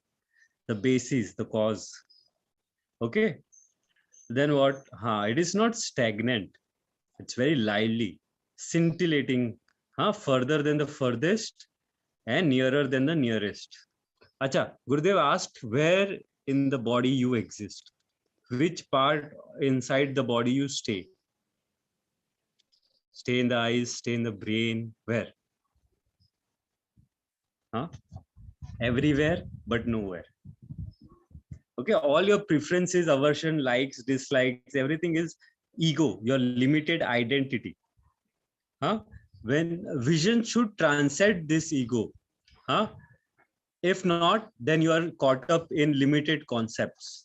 the basis, the cause. Okay. Then what? It is not stagnant. It's very lively, scintillating, further than the furthest and nearer than the nearest. Acha, Gurudev asked where in the body you exist, which part inside the body you stay. Stay in the eyes, stay in the brain, where? Huh? Everywhere, but nowhere. Okay, all your preferences, aversion, likes, dislikes, everything is ego, your limited identity. When vision should transcend this ego. Huh? If not, then you are caught up in limited concepts.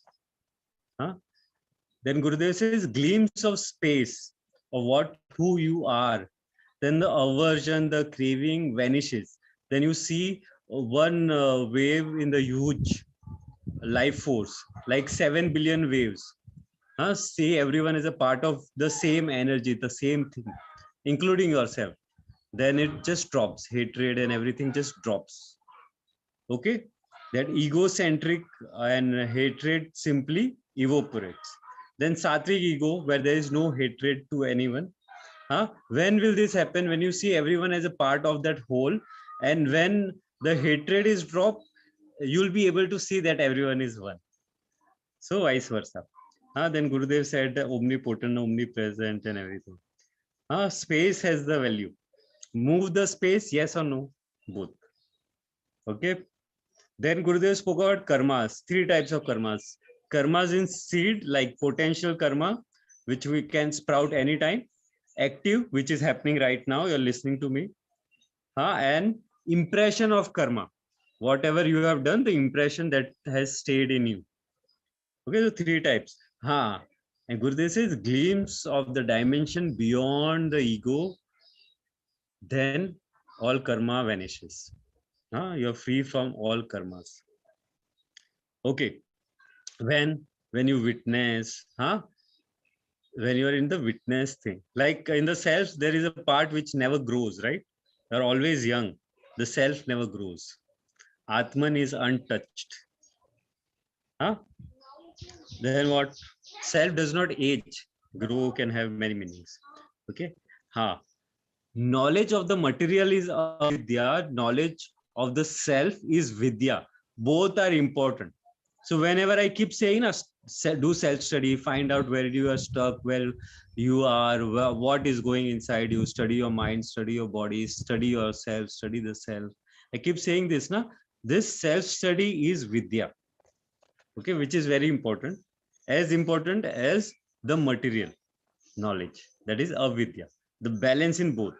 Then Gurudev says glimpse of space of what who you are. Then the aversion, the craving vanishes. Then you see one wave in the huge life force, like 7 billion waves. See, everyone is a part of the same energy, the same thing, including yourself. Then it just drops, hatred and everything just drops. Okay, that egocentric and hatred simply evaporates. Then sattvic ego, where there is no hatred to anyone. When will this happen? When you see everyone as a part of that whole, and when the hatred is dropped, you'll be able to see that everyone is one. So vice versa. Then Gurudev said omnipotent, omnipresent, and everything. Space has the value. Move the space, yes or no? Both. Okay. Then Gurudev spoke about karmas, three types of karmas. Karmas in seed, like potential karma, which we can sprout anytime. Active, which is happening right now, you're listening to me. And impression of karma. Whatever you have done, the impression that has stayed in you. Okay, so three types. And Gurudev says glimpse of the dimension beyond the ego, then all karma vanishes. You're free from all karmas. Okay, when you witness, when you are in the witness thing, like in the self, there is a part which never grows, right? You're always young. The self never grows. Atman is untouched. Then what? Self does not age. Grow can have many meanings. Okay. Knowledge of the material is avidya. Knowledge of the self is vidya. Both are important. So whenever I keep saying, do self-study, find out where you are stuck, where you are, what is going inside you, study your mind, study your body, study yourself, study the self. I keep saying this, this self-study is vidya. Okay, which is very important, as important as the material knowledge, that is avidya, the balance in both.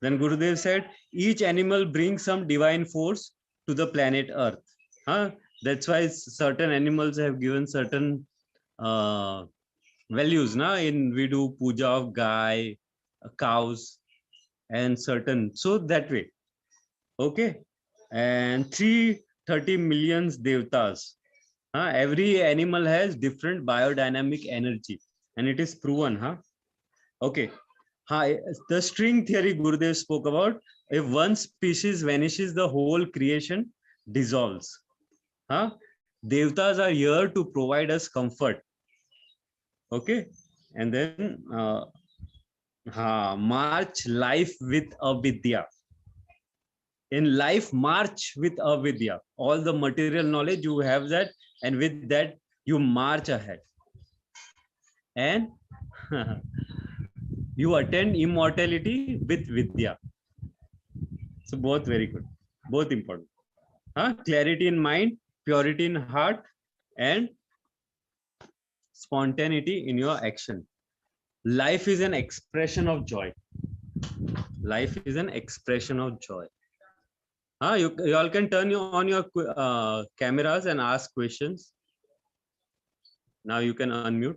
Then Gurudev said each animal brings some divine force to the planet earth. That's why certain animals have given certain values. In we do puja of guy, cows, and certain, so that way. Okay. And 330 millions devtas. Every animal has different biodynamic energy, and it is proven. Okay. The string theory Gurudev spoke about. If one species vanishes, the whole creation dissolves. Devtas are here to provide us comfort. Okay. And then march life with avidya. In life, march with avidya. All the material knowledge you have that, and with that you march ahead. And you attain immortality with vidya. So both very good, both important. Clarity in mind, purity in heart, and spontaneity in your action. Life is an expression of joy. Life is an expression of joy. You all can turn on your cameras and ask questions. Now you can unmute.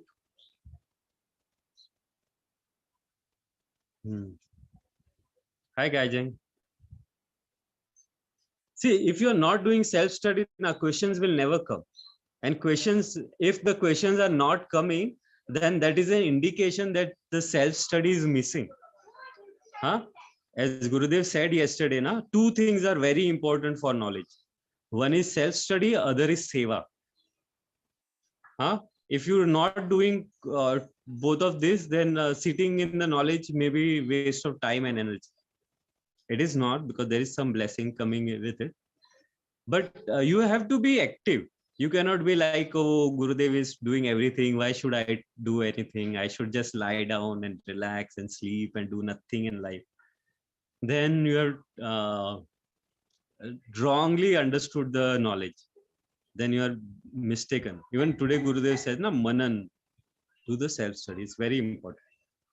Hi, Gaijeng. See, if you're not doing self-study, now questions will never come. And questions, if the questions are not coming, then that is an indication that the self-study is missing. As Gurudev said yesterday, two things are very important for knowledge. One is self-study, other is seva. If you're not doing both of this, then sitting in the knowledge may be waste of time and energy. It is not, because there is some blessing coming with it. But you have to be active. You cannot be like, oh, Gurudev is doing everything. Why should I do anything? I should just lie down and relax and sleep and do nothing in life. Then you are wrongly understood the knowledge. Then you are mistaken. Even today, Gurudev said, "Na manan, do the self-study. It's very important."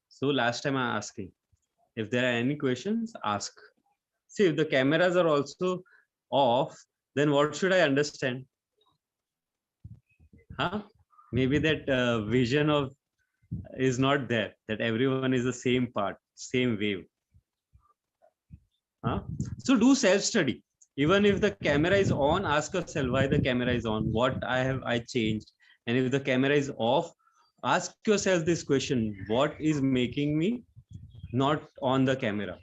So last time I asking, if there are any questions, ask. See, if the cameras are also off, then what should I understand? Maybe that vision of is not there, that everyone is the same part, same wave. So do self-study. Even if the camera is on, ask yourself why the camera is on, what I changed. And if the camera is off, ask yourself this question: what is making me not on the camera?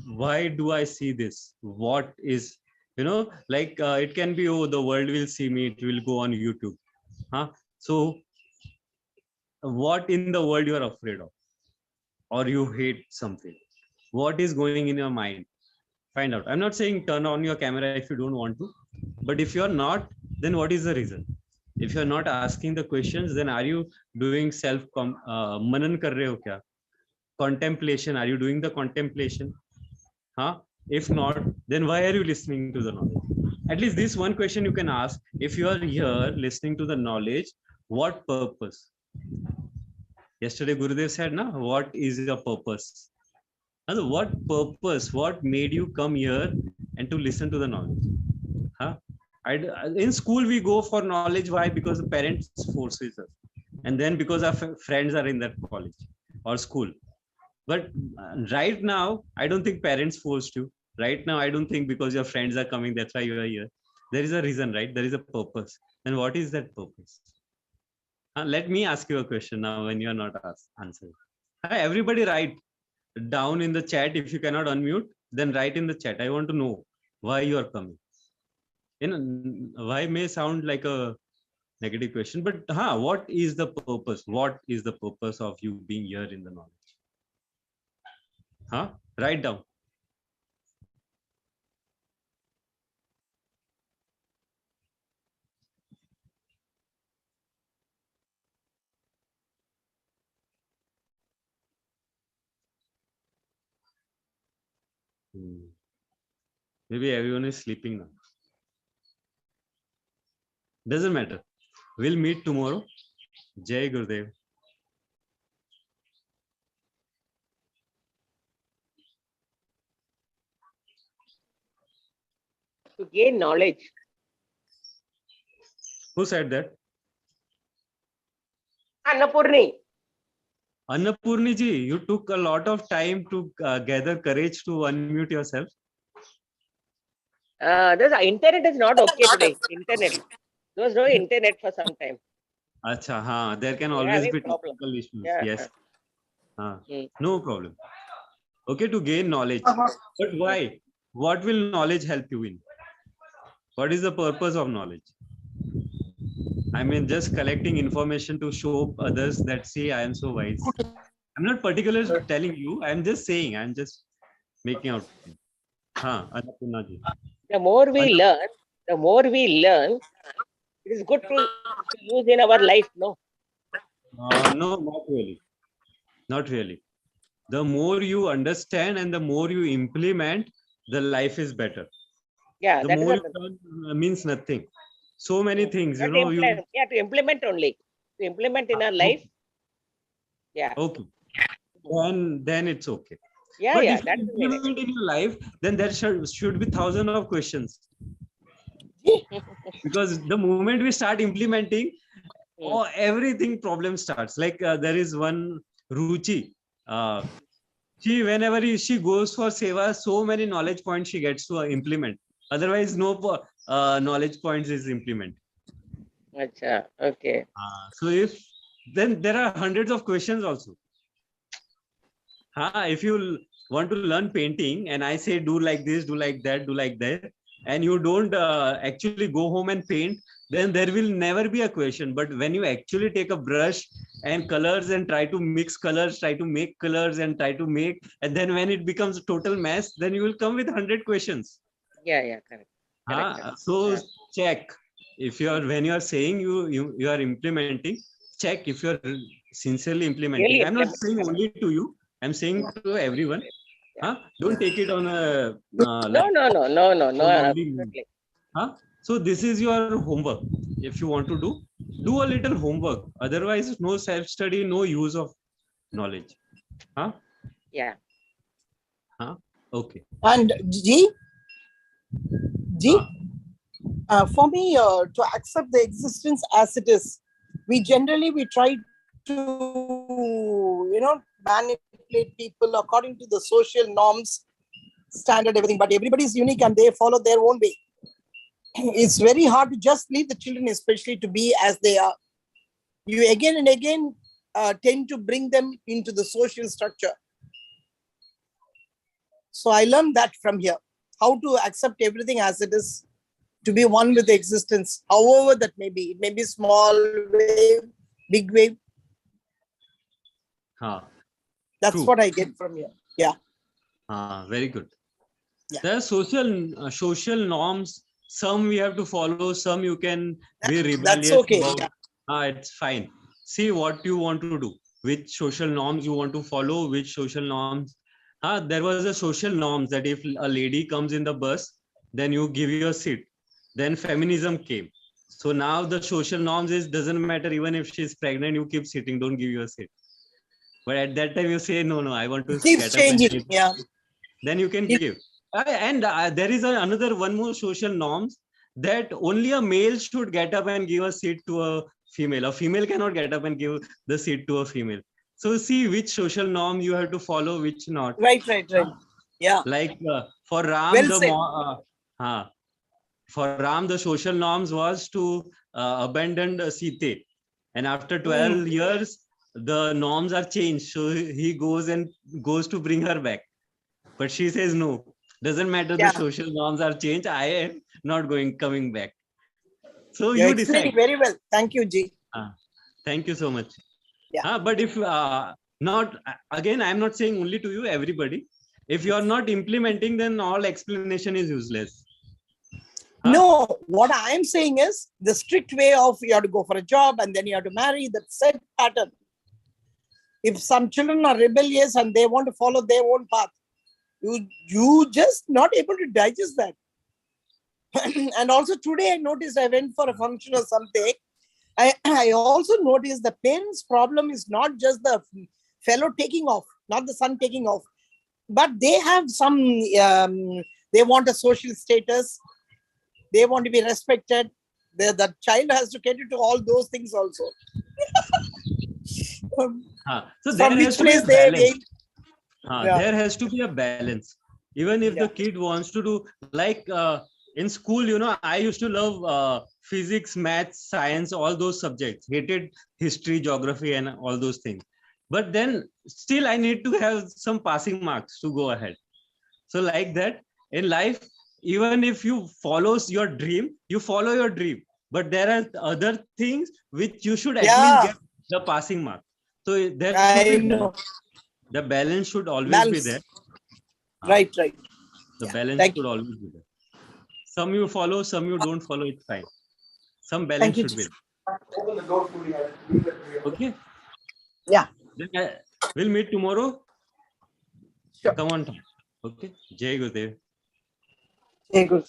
Why do I see this? What is, it can be, oh, the world will see me, it will go on YouTube. So what in the world you are afraid of, or you hate something? What is going in your mind? Find out. I'm not saying turn on your camera if you don't want to, but if you're not, then what is the reason? If you're not asking the questions, then are you doing self manan kar rahe ho kya? Contemplation, are you doing the contemplation? If not, then why are you listening to the knowledge? At least this one question you can ask. If you are here listening to the knowledge, what purpose? Yesterday Gurudev said, what is your purpose? What purpose? What made you come here and to listen to the knowledge? In school we go for knowledge. Why? Because the parents forces us, and then because our friends are in that college or school. But right now, I don't think parents forced you. Right now, I don't think because your friends are coming, that's why you are here. There is a reason, right? There is a purpose. And what is that purpose? Let me ask you a question now when you are not answering. Everybody write down in the chat. If you cannot unmute, then write in the chat. I want to know why you are coming. Why may sound like a negative question, but what is the purpose? What is the purpose of you being here in the knowledge? Write down. Maybe everyone is sleeping now. Doesn't matter. We'll meet tomorrow. Jai Gurudev. To gain knowledge. Who said that? Annapurni. Annapurni ji, you took a lot of time to gather courage to unmute yourself. The internet is not okay today. Internet. There was no internet for some time. Acha, there can always be technical issues. Yeah. Yes. No problem. Okay, to gain knowledge. But why? What will knowledge help you in? What is the purpose of knowledge? I mean, just collecting information to show others that, see, I am so wise. I'm not particularly telling you. I'm just saying. I'm just making out. Annapurna ji. The more we learn, it is good to use in our life, no? No, not really. Not really. The more you understand and the more you implement, the life is better. Yeah, The that is more what you learn means nothing. So many things, to implement. Yeah, to implement only. To implement in our life. Yeah. Okay. Then it's okay. Yeah, But yeah, if you that's the meaning. implement in your life, then there should be thousands of questions. Because the moment we start implementing, everything problem starts. Like there is one Ruchi. She whenever she goes for seva, so many knowledge points she gets to implement. Otherwise, no knowledge points is implement. Acha, okay. So if then there are hundreds of questions also. If you want to learn painting and I say do like this, do like that, do like that, and you don't actually go home and paint, then there will never be a question. But when you actually take a brush and colors and try to mix colors, try to make colors and try to make, and then when it becomes a total mess, then you will come with 100 questions. Yeah, yeah, correct. So check if you are when you are saying you are implementing, check if you are sincerely implementing. Really I'm not implement. saying only to you, I'm saying to everyone. Yeah. Don't take it on a No, only me. absolutely. So this is your homework. If you want to do a little homework. Otherwise, no self-study, no use of knowledge. Yeah. Okay. And G, for me, to accept the existence as it is, we try to, manipulate people according to the social norms, standard, everything. But everybody is unique and they follow their own way. It's very hard to just leave the children, especially to be as they are. You again and again tend to bring them into the social structure. So I learned that from here, how to accept everything as it is, to be one with the existence, however that may be. It may be small wave, big wave. That's True. what I get from here. Yeah. Very good. Yeah. There are social norms. Some we have to follow. Some you can be rebellious. That's okay. About. It's fine. See what you want to do. Which social norms you want to follow. Which social norms. There was a social norms that if a lady comes in the bus, then you give her a seat. Then feminism came. So now the social norms is doesn't matter even if she's pregnant, you keep sitting, don't give her a seat. But at that time you say no, I want to keeps changing. Yeah. Then you can give. And there is another one more social norms that only a male should get up and give a seat to a female. A female cannot get up and give the seat to a female. So see which social norm you have to follow, which not. Right. Yeah. Like for Ram, well for Ram, the social norms was to abandon Sita. And after 12 years, the norms are changed. So he goes to bring her back. But she says no. Doesn't matter. The social norms are changed. I am not coming back. So you decide. Very well. Thank you, G. Thank you so much. Yeah. But if not, again, I'm not saying only to you, everybody. If you are not implementing, then all explanation is useless. No, what I am saying is the strict way of you have to go for a job and then you have to marry, that set pattern. If some children are rebellious and they want to follow their own path, you just not able to digest that. And also today I noticed I went for a function or something. I also noticed the parents' problem is not just the fellow taking off, not the son taking off, but they have some, they want a social status. They want to be respected. The child has to cater to all those things also. So there has to be a balance. There has to be a balance. Even if the kid wants to do, like in school, I used to love physics, maths, science, all those subjects. Hated history, geography, and all those things. But then still I need to have some passing marks to go ahead. So like that, in life, even if you follow your dream, you follow your dream. But there are other things which you should at least get the passing mark. So there should be the balance should always be there. Right. The Yeah, balance thank should you. always be there. Some you follow, some you don't follow, it's fine. Some Thank balance you. should be there. Okay? Yeah, Then we'll meet tomorrow. sure. Come on time. Okay? Jai Gurudev. Very good.